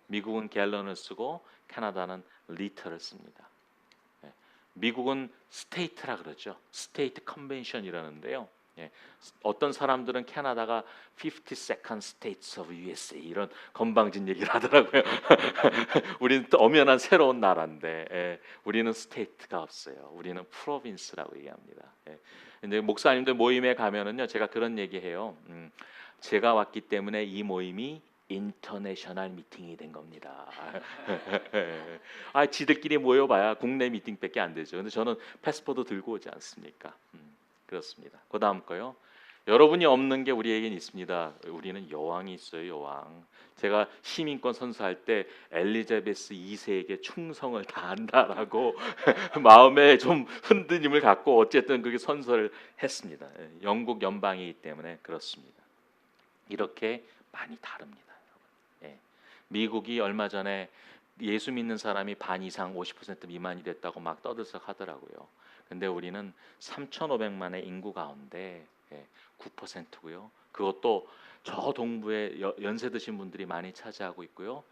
미국은 갤런을 쓰고 캐나다는 리터를 씁니다. 미국은 스테이트라 그러죠. 스테이트 컨벤션이라는데요. 어떤 사람들은 캐나다가 52nd States of USA 이런 건방진 얘기를 하더라고요. 우리는 또 엄연한 새로운 나라인데 우리는 스테이트가 없어요. 우리는 프로빈스라고 얘기합니다. 근데 목사님들 모임에 가면은요, 제가 그런 얘기해요. 제가 왔기 때문에 이 모임이 인터내셔널 미팅이 된 겁니다. 지들끼리 모여봐야 국내 미팅밖에 안 되죠. 근데 저는 패스포드 들고 오지 않습니까? 그렇습니다. 그 다음 거요. 여러분이 없는 게 우리에겐 있습니다. 우리는 여왕이 있어요. 여왕. 제가 시민권 선서할 때 엘리자베스 2세에게 충성을 다한다라고 마음에 좀 흔들림을 갖고 어쨌든 그렇게 선서를 했습니다. 영국 연방이기 때문에 그렇습니다. 이렇게 많이 다릅니다. 미국이 얼마 전에 예수 믿는 사람이 반 이상 50% 미만이 됐다고 막 떠들썩하더라고요. 근데 우리는 3,500만의 인구 가운데 9%고요. 그것도 저 동부에 연세 드신 분들이 많이 차지하고 있고요.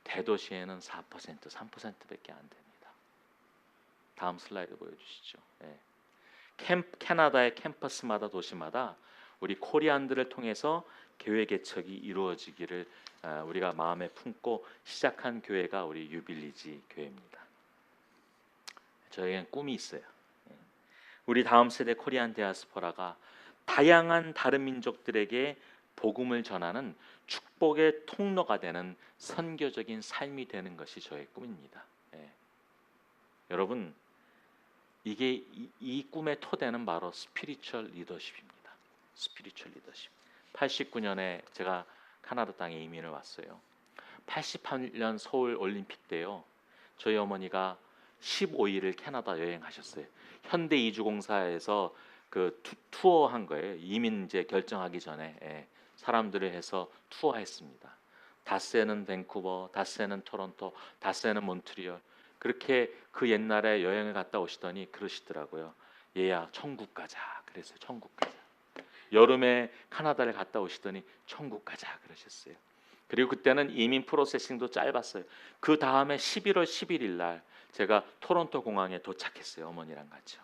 대도시에는 4%, 3%밖에 안 됩니다. 다음 슬라이드 보여주시죠. 캐나다의 캠퍼스마다 도시마다 우리 코리안들을 통해서 교회 개척이 이루어지기를 우리가 마음에 품고 시작한 교회가 우리 유빌리지 교회입니다. 저에겐 꿈이 있어요. 우리 다음 세대 코리안 디아스포라가 다양한 다른 민족들에게 복음을 전하는 축복의 통로가 되는 선교적인 삶이 되는 것이 저의 꿈입니다. 여러분, 이게 이 꿈의 토대는 바로 스피리추얼 리더십입니다. 스피리추얼 리더십. 89년에 제가 카나다 땅에 이민을 왔어요. 88년 서울 올림픽 때요. 저희 어머니가 15일을 캐나다 여행하셨어요. 현대 이주공사에서 그 투어한 거예요. 이민 이제 결정하기 전에 사람들을 해서 투어했습니다. 닷새는 밴쿠버, 닷새는 토론토, 닷새는 몬트리올. 그렇게 그 옛날에 여행을 갔다 오시더니 그러시더라고요. 얘야 천국 가자. 그래서 천국 가자. 여름에 카나다를 갔다 오시더니 천국 가자 그러셨어요. 그리고 그때는 이민 프로세싱도 짧았어요. 그 다음에 11월 11일 날 제가 토론토 공항에 도착했어요. 어머니랑 같이요.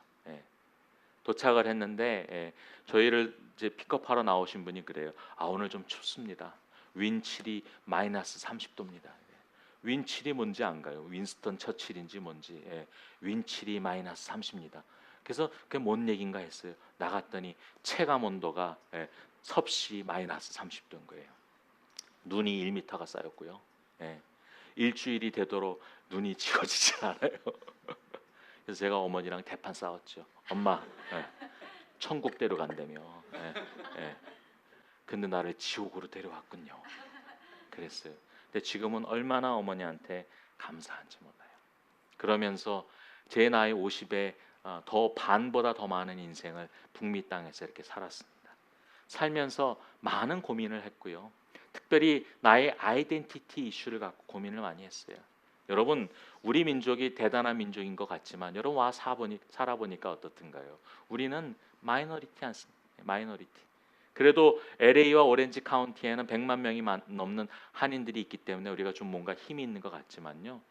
도착을 했는데 저희를 이제 픽업하러 나오신 분이 그래요. 오늘 좀 춥습니다. 윈칠이 마이너스 30도입니다. 윈칠이 뭔지 안 가요. 윈스턴 처칠인지 뭔지. 윈칠이 마이너스 30입니다. 그래서 그게 뭔 얘긴가 했어요. 나갔더니 체감 온도가 섭씨 마이너스 30도인 거예요. 눈이 1m가 쌓였고요. 일주일이 되도록 눈이 지워지지 않아요. 그래서 제가 어머니랑 대판 싸웠죠. 엄마, 천국 데려간다며. 예, 예. 근데 나를 지옥으로 데려왔군요. 그랬어요. 근데 지금은 얼마나 어머니한테 감사한지 몰라요. 그러면서 제 나이 50에 더 반보다 더 많은 인생을 북미 땅에서 이렇게 살았습니다. 살면서 많은 고민을 했고요. 특별히 나의 아이덴티티 이슈를 갖고 고민을 많이 했어요. 여러분, 우리 민족이 대단한 민족인 것 같지만 여러분 와 살아보니까 어떻든가요? 우리는 마이너리티 않습니까? 마이너리티. 그래도 LA와 오렌지 카운티에는 100만 명이 넘는 한인들이 있기 때문에 우리가 좀 뭔가 힘이 있는 것 같지만요.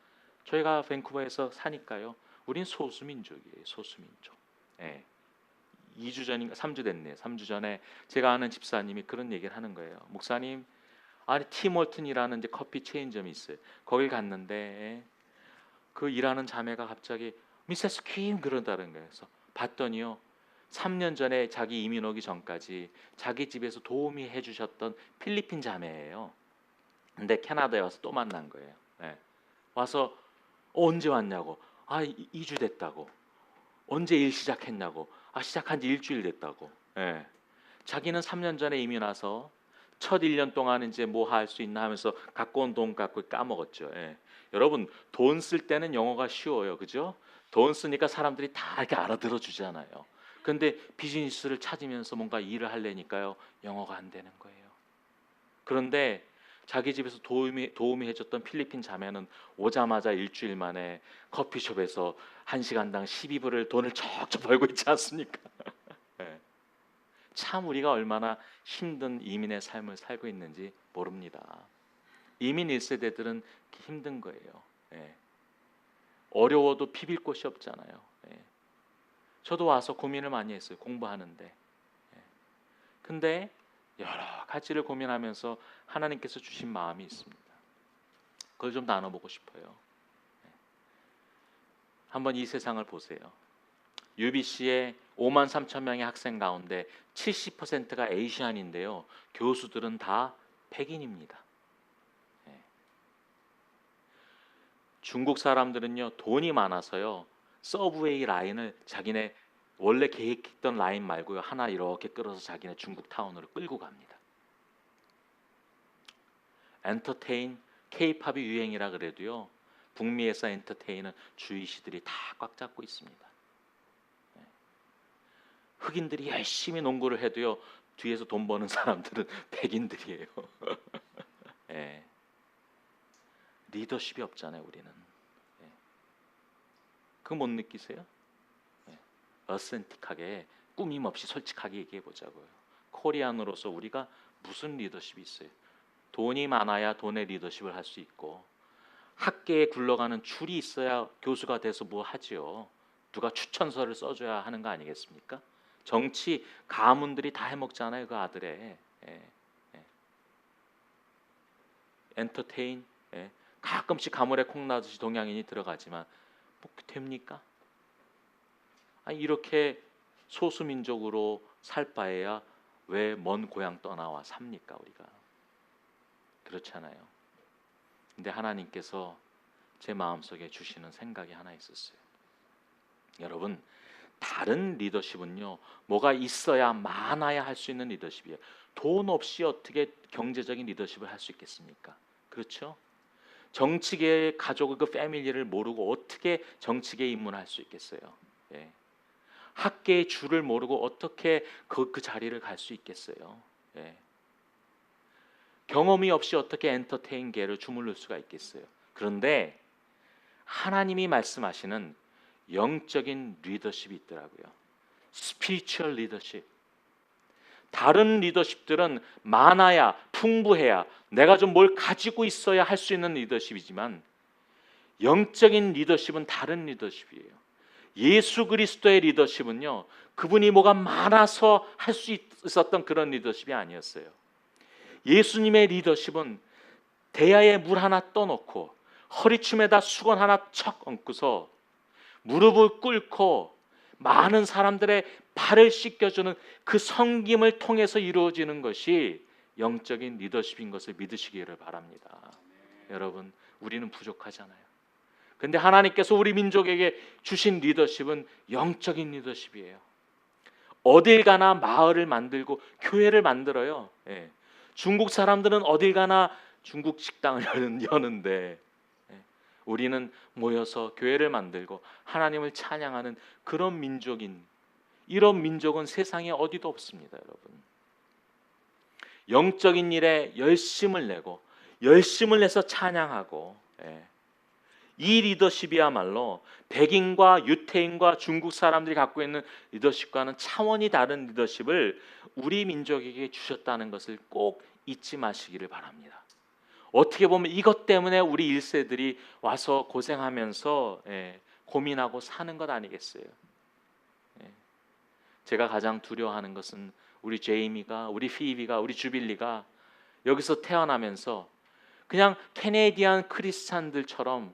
저희가 밴쿠버에서 사니까요. 우린 소수민족이에요. 소수민족. 예. 2주 전인가 3주 됐네요. 3주 전에 제가 아는 집사님이 그런 얘기를 하는 거예요. 목사님, 아니 팀월튼이라는 이제 커피 체인점이 있어요. 거길 갔는데 그 일하는 자매가 갑자기 미세스 퀸 그런다는 거예요. 그래서 봤더니요. 3년 전에 자기 이민 오기 전까지 자기 집에서 도우미 해주셨던 필리핀 자매예요. 근데 캐나다에 와서 또 만난 거예요. 네. 와서 언제 왔냐고. 2주 됐다고. 언제 일 시작했냐고. 시작한 지 일주일 됐다고. 네. 자기는 3년 전에 이민 와서 첫 1년 동안 이제 뭐 할 수 있나 하면서 갖고 온 돈 갖고 까먹었죠. 예. 여러분 돈 쓸 때는 영어가 쉬워요, 그죠? 돈 쓰니까 사람들이 다 이렇게 알아들어 주잖아요. 근데 비즈니스를 찾으면서 뭔가 일을 하려니까요, 영어가 안 되는 거예요. 그런데 자기 집에서 도움이 해줬던 필리핀 자매는 오자마자 일주일 만에 커피숍에서 1시간당 12불을 돈을 척척 벌고 있지 않습니까? 예. 참 우리가 얼마나 힘든 이민의 삶을 살고 있는지 모릅니다. 이민 1세대들은 힘든 거예요. 예. 어려워도 비빌 곳이 없잖아요. 예. 저도 와서 고민을 많이 했어요. 공부하는데. 예. 근데 여러 가지를 고민하면서 하나님께서 주신 마음이 있습니다. 그걸 좀 나눠보고 싶어요. 예. 한번 이 세상을 보세요. UBC의 5만 3천 명의 학생 가운데 70%가 에이시안인데요. 교수들은 다 백인입니다. 예. 중국 사람들은요, 돈이 많아서요, 서브웨이 라인을 자기네 원래 계획했던 라인 말고요, 하나 이렇게 끌어서 자기네 중국 타운으로 끌고 갑니다. 엔터테인, K-팝이 유행이라 그래도요, 북미에서 엔터테인은 주이시들이 다 꽉 잡고 있습니다. 흑인들이 열심히 농구를 해도요, 뒤에서 돈 버는 사람들은 백인들이에요. 예. 리더십이 없잖아요, 우리는. 예. 그거 못 느끼세요? 예. 어센틱하게, 꾸밈 없이 솔직하게 얘기해 보자고요. 코리안으로서 우리가 무슨 리더십이 있어요? 돈이 많아야 돈의 리더십을 할 수 있고, 학계에 굴러가는 줄이 있어야 교수가 돼서 뭐 하지요. 누가 추천서를 써줘야 하는 거 아니겠습니까? 정치 가문들이 다 해먹잖아요, 그 아들의. 예. 예. 엔터테인, 예. 가끔씩 가물에 콩 나듯이 동양인이 들어가지만 뭐 됩니까? 이렇게 소수민족으로 살 바에야 왜 먼 고향 떠나와 삽니까, 우리가? 그렇잖아요. 근데 하나님께서 제 마음속에 주시는 생각이 하나 있었어요. 여러분, 다른 리더십은요, 뭐가 있어야 많아야 할 수 있는 리더십이에요. 돈 없이 어떻게 경제적인 리더십을 할 수 있겠습니까? 그렇죠? 정치계의 가족의 그 패밀리를 모르고 어떻게 정치계에 입문할 수 있겠어요? 예. 학계의 줄을 모르고 어떻게 그 자리를 갈 수 있겠어요? 예. 경험이 없이 어떻게 엔터테인계를 주물를 수가 있겠어요? 그런데 하나님이 말씀하시는 영적인 리더십이 있더라고요. 스피리추얼 리더십. 다른 리더십들은 많아야, 풍부해야, 내가 좀 뭘 가지고 있어야 할 수 있는 리더십이지만 영적인 리더십은 다른 리더십이에요. 예수 그리스도의 리더십은요, 그분이 뭐가 많아서 할 수 있었던 그런 리더십이 아니었어요. 예수님의 리더십은 대야에 물 하나 떠놓고 허리춤에다 수건 하나 척 얹고서 무릎을 꿇고 많은 사람들의 발을 씻겨주는 그 섬김을 통해서 이루어지는 것이 영적인 리더십인 것을 믿으시기를 바랍니다. 여러분, 우리는 부족하잖아요. 근데 하나님께서 우리 민족에게 주신 리더십은 영적인 리더십이에요. 어딜 가나 마을을 만들고 교회를 만들어요. 예. 중국 사람들은 어딜 가나 중국 식당을 여는데 우리는 모여서 교회를 만들고 하나님을 찬양하는 그런 민족인, 이런 민족은 세상에 어디도 없습니다, 여러분. 영적인 일에 열심을 내고 열심을 내서 찬양하고, 이 리더십이야말로 백인과 유태인과 중국 사람들이 갖고 있는 리더십과는 차원이 다른 리더십을 우리 민족에게 주셨다는 것을 꼭 잊지 마시기를 바랍니다. 어떻게 보면 이것 때문에 우리 1세들이 와서 고생하면서 고민하고 사는 것 아니겠어요? 제가 가장 두려워하는 것은 우리 제이미가, 우리 피비가, 우리 주빌리가 여기서 태어나면서 그냥 캐네디안 크리스찬들처럼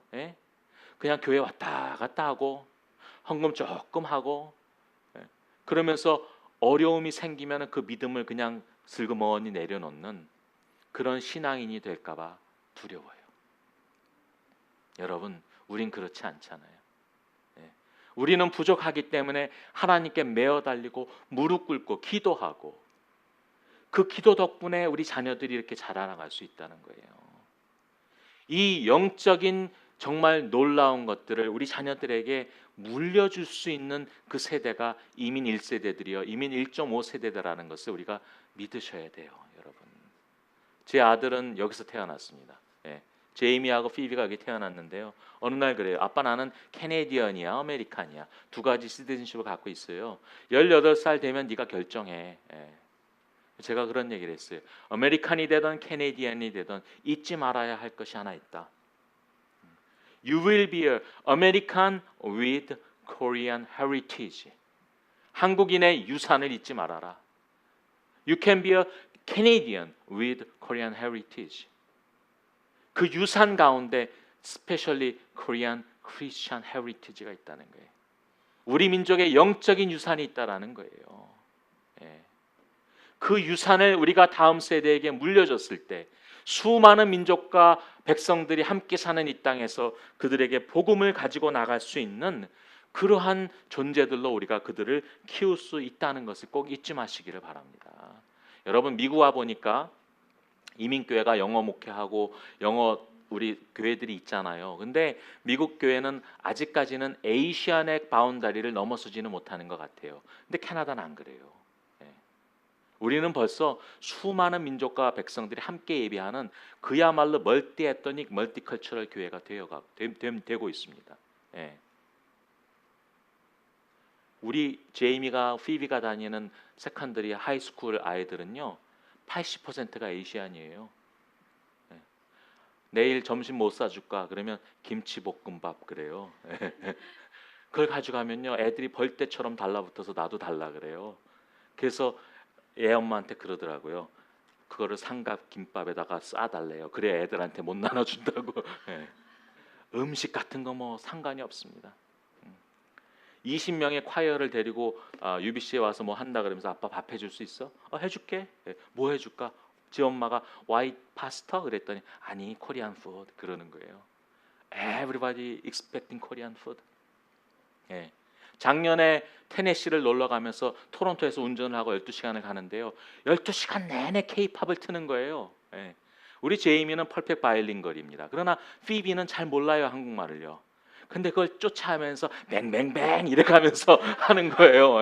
그냥 교회 왔다 갔다 하고 헌금 조금 하고 그러면서 어려움이 생기면 그 믿음을 그냥 슬그머니 내려놓는 그런 신앙인이 될까봐 두려워요. 여러분, 우린 그렇지 않잖아요. 우리는 부족하기 때문에 하나님께 매어 달리고 무릎 꿇고 기도하고 그 기도 덕분에 우리 자녀들이 이렇게 자라나갈 수 있다는 거예요. 이 영적인 정말 놀라운 것들을 우리 자녀들에게 물려줄 수 있는 그 세대가 이민 1세대들이요, 이민 1.5세대다라는 것을 우리가 믿으셔야 돼요, 여러분. 제 아들은 여기서 태어났습니다. 제이미하고 피비가 여기 태어났는데요. 어느 날 그래요. 아빠, 나는 캐네디언이야, 아메리칸이야. 두 가지 시티즌십을 갖고 있어요. 18살 되면 네가 결정해. 제가 그런 얘기를 했어요. 아메리칸이 되든 캐네디언이 되든 잊지 말아야 할 것이 하나 있다. You will be an American with Korean heritage. 한국인의 유산을 잊지 말아라. You can be a Canadian with Korean heritage. 그 유산 가운데 especially Korean Christian heritage가 있다는 거예요. 우리 민족의 영적인 유산이 있다라는 거예요. 그 유산을 우리가 다음 세대에게 물려줬을 때 수많은 민족과 백성들이 함께 사는 이 땅에서 그들에게 복음을 가지고 나갈 수 있는 그러한 존재들로 우리가 그들을 키울 수 있다는 것을 꼭 잊지 마시기를 바랍니다. 여러분, 미국 와 보니까 이민교회가 영어 목회하고 영어 우리 교회들이 있잖아요. 근데 미국 교회는 아직까지는 에이시안의 바운다리를 넘어서지는 못하는 것 같아요. 근데 캐나다는 안 그래요. 우리는 벌써 수많은 민족과 백성들이 함께 예배하는 그야말로 멀티에트닉 멀티컬처럴 교회가 되고 있습니다. 우리 제이미가 피비가 다니는 세컨더리 하이스쿨 아이들은요 80%가 에이시안이에요. 내일 점심 못 사줄까? 그러면 김치볶음밥 그래요. 그걸 가져가면요 애들이 벌떼처럼 달라붙어서 나도 달라 그래요. 그래서 애 엄마한테 그러더라고요. 그거를 삼각 김밥에다가 싸달래요. 그래 애들한테 못 나눠준다고. 음식 같은 거 뭐 상관이 없습니다. 20명의 콰이어를 데리고 UBC에 와서 뭐 한다 그러면서 아빠 밥 해줄 수 있어? 해줄게. 뭐 해줄까? 지 엄마가 화이트 파스타 그랬더니 아니 코리안 푸드 그러는 거예요. Everybody expecting Korean food. 작년에 테네시를 놀러 가면서 토론토에서 운전을 하고 12시간을 가는데요. 12시간 내내 K-팝을 트는 거예요. 우리 제이미는 펄펙트 바이링걸입니다. 그러나 피비는 잘 몰라요, 한국말을요. 근데 그걸 쫓아하면서 뱅뱅뱅 이래 가면서 하는 거예요.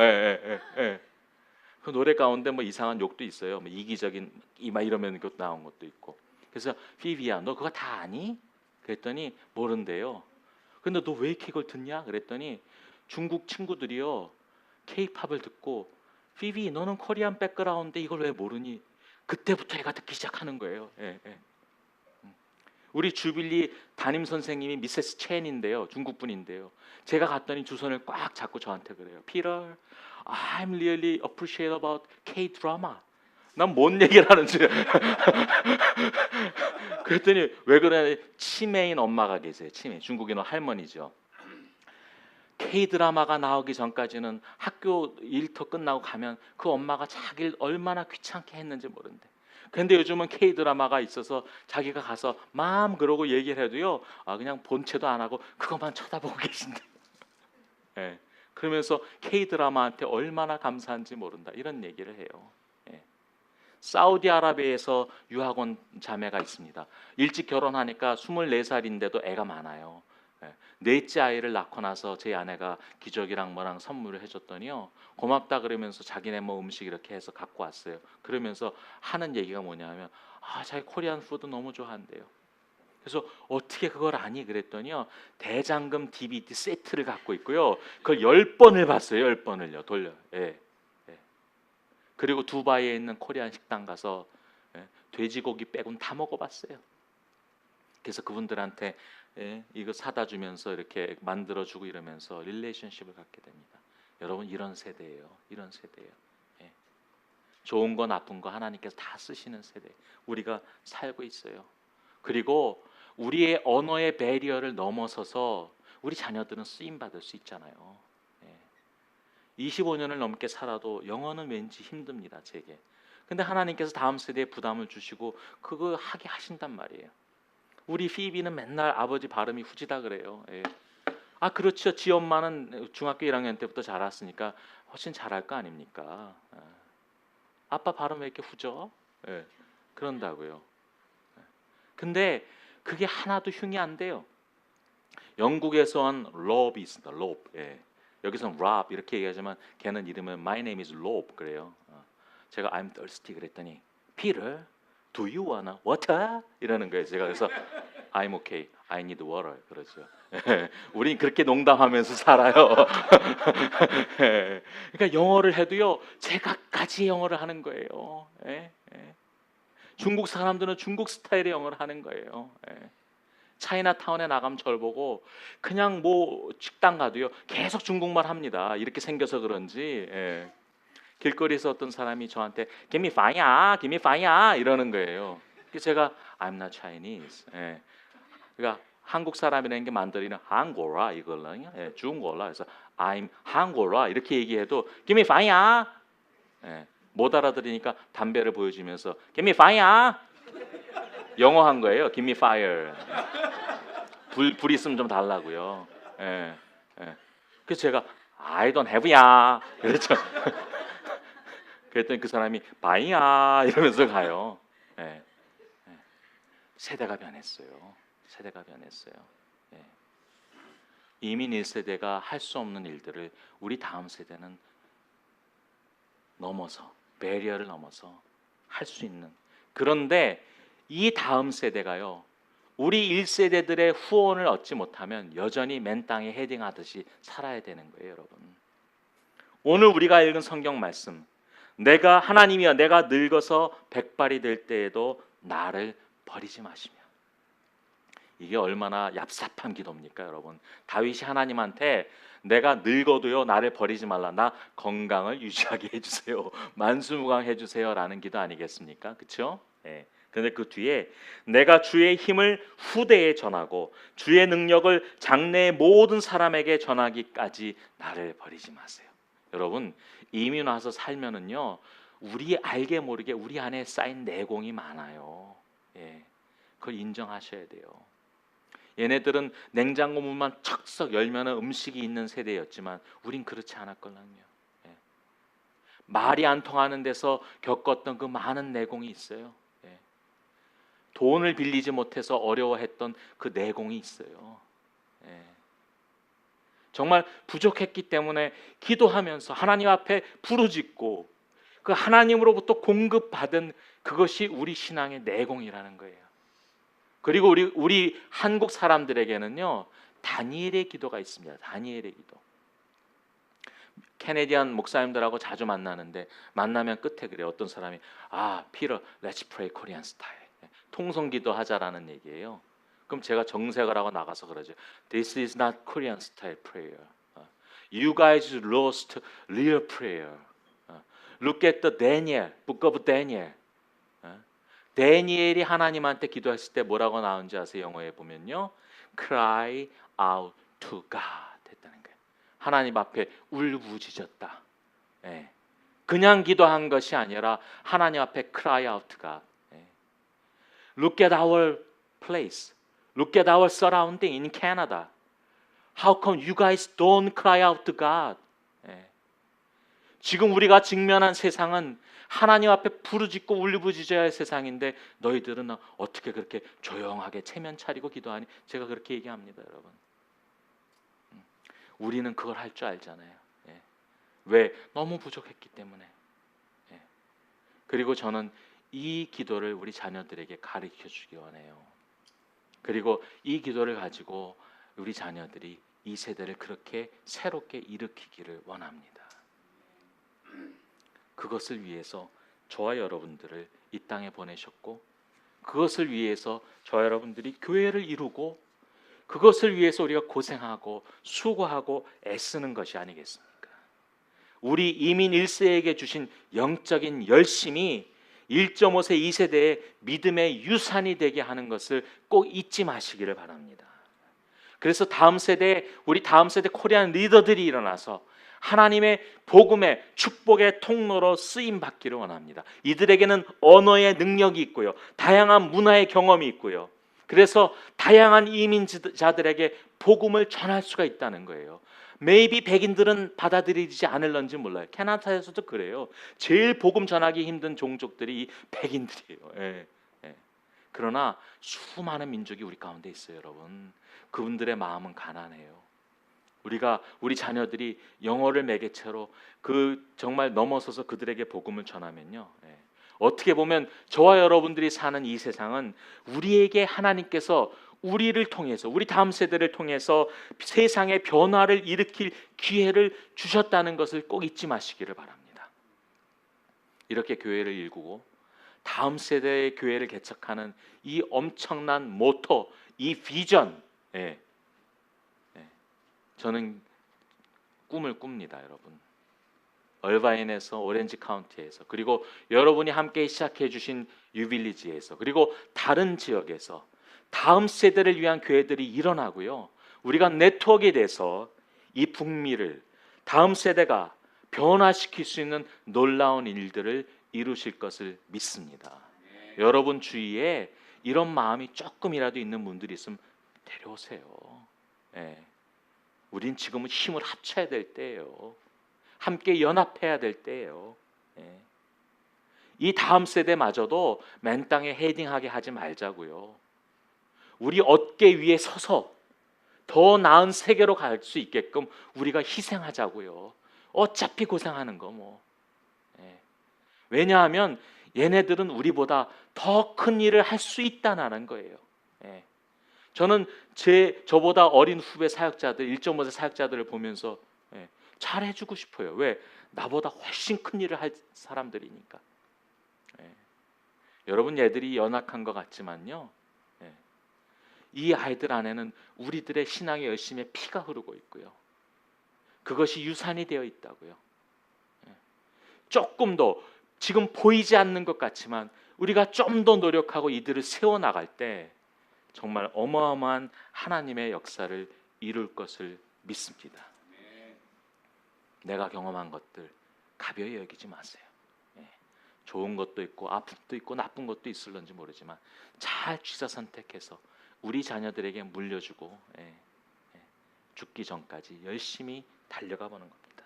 그 노래 가운데 뭐 이상한 욕도 있어요. 뭐 이기적인 이마 이러면 그 나온 것도 있고. 그래서 피비야, 너 그거 다 아니? 그랬더니 모른대요. 근데 너 왜 이렇게 이걸 듣냐? 그랬더니 중국 친구들이요 K-팝을 듣고 피비 너는 코리안 백그라운드인데 이걸 왜 모르니? 그때부터 애가 듣기 시작하는 거예요. 우리 주빌리 담임 선생님이 미세스 첸인데요, 중국 분인데요. 제가 갔더니 두 손을 꽉 잡고 저한테 그래요. Peter, I'm really appreciate about K-drama. 난 뭔 얘기를 하는지. 그랬더니 왜 그러냐? 치매인 엄마가 계세요. 치매. 중국인은 할머니죠. K-드라마가 나오기 전까지는 학교 일터 끝나고 가면 그 엄마가 자기를 얼마나 귀찮게 했는지 모른대. 근데 요즘은 K-드라마가 있어서 자기가 가서 마음 그러고 얘기를 해도요 그냥 본체도 안 하고 그것만 쳐다보고 계신대. 그러면서 K-드라마한테 얼마나 감사한지 모른다 이런 얘기를 해요. 예. 사우디아라비아에서 유학원 자매가 있습니다. 일찍 결혼하니까 24살인데도 애가 많아요. 예. 넷째 아이를 낳고 나서 제 아내가 기저귀랑 뭐랑 선물을 해줬더니요, 고맙다 그러면서 자기네 뭐 음식 이렇게 해서 갖고 왔어요. 그러면서 하는 얘기가 뭐냐면, 자기 코리안 푸드 너무 좋아한대요. 그래서 어떻게 그걸 아니 그랬더니요, 대장금 DVD 세트를 갖고 있고요, 그걸 10번을 봤어요. 10번을요 돌려. 예. 예. 그리고 두바이에 있는 코리안 식당 가서 돼지고기 빼곤 다 먹어봤어요. 그래서 그분들한테 이거 사다 주면서 이렇게 만들어 주고 이러면서 릴레이션십을 갖게 됩니다. 여러분, 이런 세대예요. 이런 세대예요. 예. 좋은 거 나쁜 거 하나님께서 다 쓰시는 세대 우리가 살고 있어요. 그리고 우리의 언어의 배리어를 넘어서서 우리 자녀들은 쓰임 받을 수 있잖아요. 25년을 넘게 살아도 영어는 왠지 힘듭니다, 제게. 근데 하나님께서 다음 세대에 부담을 주시고 그거 하게 하신단 말이에요. 우리 피비는 맨날 아버지 발음이 후지다 그래요. 그렇죠. 지 엄마는 중학교 1학년 때부터 자랐으니까 훨씬 잘할 거 아닙니까? 아빠 발음 왜 이렇게 후져? 그런다고요. 근데 그게 하나도 흉이 안 돼요. 영국에서 한 롭이 있습니다. 롭. 여기서는 랍 이렇게 얘기하지만 걔는 이름은 My name is Rob 그래요. 제가 I'm thirsty 그랬더니 Peter, do you wanna water? 이러는 거예요. 제가 그래서 I'm okay, I need water 그러죠. 우린 그렇게 농담하면서 살아요. 그러니까 영어를 해도요, 제각가지 영어를 하는 거예요. 중국 사람들은 중국 스타일의 영어를 하는 거예요. 차이나타운에 나가면 저를 보고 그냥 뭐 식당 가도요 계속 중국말 합니다. 이렇게 생겨서 그런지. 길거리에서 어떤 사람이 저한테 Give me fire야, Give me fire 이러는 거예요. 그래서 제가 I'm not Chinese. 그러니까 한국 사람이라는 게 만들이는 한국어라 이걸로요. 중국어라. 그래서 I'm 한국어라 이렇게 얘기해도 Give me fire. 못 알아들으니까 담배를 보여주면서 Give me fire. 영어 한 거예요. Give me fire. 불 있으면 좀 달라고요. 그래서 제가 I don't have야. 그랬죠. 그랬더니 그 사람이 바이야 이러면서 가요. 세대가 변했어요. 세대가 변했어요. 이민 1세대가 할 수 없는 일들을 우리 다음 세대는 넘어서, 배리어를 넘어서 할 수 있는. 그런데 이 다음 세대가요, 우리 1세대들의 후원을 얻지 못하면 여전히 맨 땅에 헤딩하듯이 살아야 되는 거예요, 여러분. 오늘 우리가 읽은 성경 말씀, 내가 하나님이여 내가 늙어서 백발이 될 때에도 나를 버리지 마시며. 이게 얼마나 얍삽한 기도입니까, 여러분. 다윗이 하나님한테 내가 늙어도요 나를 버리지 말라, 나 건강을 유지하게 해주세요, 만수무강 해주세요라는 기도 아니겠습니까? 그렇죠? 그런데 그 뒤에 내가 주의 힘을 후대에 전하고 주의 능력을 장래의 모든 사람에게 전하기까지 나를 버리지 마세요. 여러분, 이민 와서 살면은요 우리 알게 모르게 우리 안에 쌓인 내공이 많아요. 그걸 인정하셔야 돼요. 얘네들은 냉장고 문만 척석 열면 음식이 있는 세대였지만 우린 그렇지 않았걸랑요. 말이 안 통하는 데서 겪었던 그 많은 내공이 있어요. 돈을 빌리지 못해서 어려워했던 그 내공이 있어요. 정말 부족했기 때문에 기도하면서 하나님 앞에 부르짖고 그 하나님으로부터 공급받은 그것이 우리 신앙의 내공이라는 거예요. 그리고 우리 한국 사람들에게는요 다니엘의 기도가 있습니다. 다니엘의 기도. 캐네디안 목사님들하고 자주 만나는데 만나면 끝에 그래요. 어떤 사람이 Peter, let's pray Korean style. 통성기도 하자라는 얘기예요. 그럼 제가 정색을 하고 나가서 그러죠. This is not Korean style prayer. You guys lost real prayer. Look at the Daniel, book of Daniel. 다니엘이 하나님한테 기도했을 때 뭐라고 나오는지 아세요? 영어에 보면요, cry out to God 했다는 거예요. 하나님 앞에 울부짖었다. 그냥 기도한 것이 아니라 하나님 앞에 cry out to God. Look at our place. Look at our surrounding in Canada. How come you guys don't cry out to God? 지금 우리가 직면한 세상은 하나님 앞에 부르짖고 울부짖어야 할 세상인데 너희들은 어떻게 그렇게 조용하게 체면 차리고 기도하니? 제가 그렇게 얘기합니다, 여러분. 우리는 그걸 할 줄 알잖아요. 예. 왜? 너무 부족했기 때문에. 예. 그리고 저는 이 기도를 우리 자녀들에게 가르쳐 주기 원해요. 그리고 이 기도를 가지고 우리 자녀들이 이 세대를 그렇게 새롭게 일으키기를 원합니다. 그것을 위해서 저와 여러분들을 이 땅에 보내셨고, 그것을 위해서 저와 여러분들이 교회를 이루고, 그것을 위해서 우리가 고생하고 수고하고 애쓰는 것이 아니겠습니까? 우리 이민 1세에게 주신 영적인 열심이 1.5세 2세대의 믿음의 유산이 되게 하는 것을 꼭 잊지 마시기를 바랍니다. 그래서 우리 다음 세대 코리안 리더들이 일어나서 하나님의 복음의 축복의 통로로 쓰임 받기를 원합니다. 이들에게는 언어의 능력이 있고요, 다양한 문화의 경험이 있고요, 그래서 다양한 이민자들에게 복음을 전할 수가 있다는 거예요. maybe 백인들은 받아들이지 않을런지 몰라요. 캐나다에서도 그래요. 제일 복음 전하기 힘든 종족들이 백인들이에요. 예, 예. 그러나 수많은 민족이 우리 가운데 있어요, 여러분. 그분들의 마음은 가난해요. 우리 자녀들이 영어를 매개체로 정말 넘어서서 그들에게 복음을 전하면요, 예. 어떻게 보면 저와 여러분들이 사는 이 세상은 우리에게 하나님께서 우리를 통해서, 우리 다음 세대를 통해서 세상의 변화를 일으킬 기회를 주셨다는 것을 꼭 잊지 마시기를 바랍니다. 이렇게 교회를 일구고 다음 세대의 교회를 개척하는 이 엄청난 모토, 이 비전, 예. 저는 꿈을 꿉니다, 여러분. 얼바인에서, 오렌지 카운티에서, 그리고 여러분이 함께 시작해 주신 유빌리지에서, 그리고 다른 지역에서 다음 세대를 위한 교회들이 일어나고요, 우리가 네트워크에 대해서 이 북미를 다음 세대가 변화시킬 수 있는 놀라운 일들을 이루실 것을 믿습니다. 여러분 주위에 이런 마음이 조금이라도 있는 분들이 있으면 데려오세요. 예. 우린 지금은 힘을 합쳐야 될 때예요. 함께 연합해야 될 때예요. 예. 이 다음 세대마저도 맨 땅에 헤딩하게 하지 말자고요. 우리 어깨 위에 서서 더 나은 세계로 갈 수 있게끔 우리가 희생하자고요. 어차피 고생하는 거 뭐. 예. 왜냐하면 얘네들은 우리보다 더 큰 일을 할 수 있다는 거예요. 예. 저는 저보다 어린 후배 사역자들, 1.5세 사역자들을 보면서 잘해주고 싶어요. 왜? 나보다 훨씬 큰 일을 할 사람들이니까. 여러분, 얘들이 연약한 것 같지만요, 이 아이들 안에는 우리들의 신앙의 열심에 피가 흐르고 있고요, 그것이 유산이 되어 있다고요. 조금 더 지금 보이지 않는 것 같지만 우리가 좀 더 노력하고 이들을 세워나갈 때 정말 어마어마한 하나님의 역사를 이룰 것을 믿습니다. 내가 경험한 것들 가벼이 여기지 마세요. 좋은 것도 있고 아픔도 있고 나쁜 것도 있을런지 모르지만 잘 취사 선택해서 우리 자녀들에게 물려주고 죽기 전까지 열심히 달려가 보는 겁니다.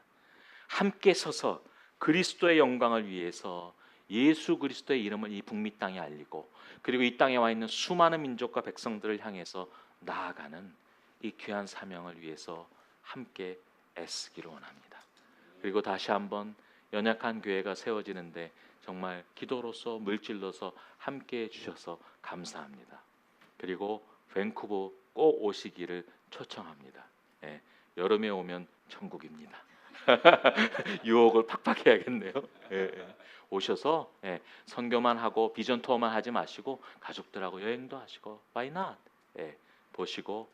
함께 서서 그리스도의 영광을 위해서 예수 그리스도의 이름을 이 북미 땅에 알리고, 그리고 이 땅에 와 있는 수많은 민족과 백성들을 향해서 나아가는 이 귀한 사명을 위해서 함께 애쓰기를 원합니다. 그리고 다시 한번 연약한 교회가 세워지는데 정말 기도로서 물질로서 함께 해주셔서 감사합니다. 그리고 밴쿠버 꼭 오시기를 초청합니다. 여름에 오면 천국입니다. 유혹을 팍팍 해야겠네요. 오셔서 선교만 하고 비전 투어만 하지 마시고 가족들하고 여행도 하시고 why not? 보시고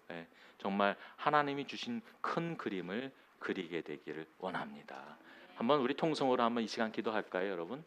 정말 하나님이 주신 큰 그림을 그리게 되기를 원합니다. 한번 우리 통성으로 한번 이 시간 기도할까요, 여러분?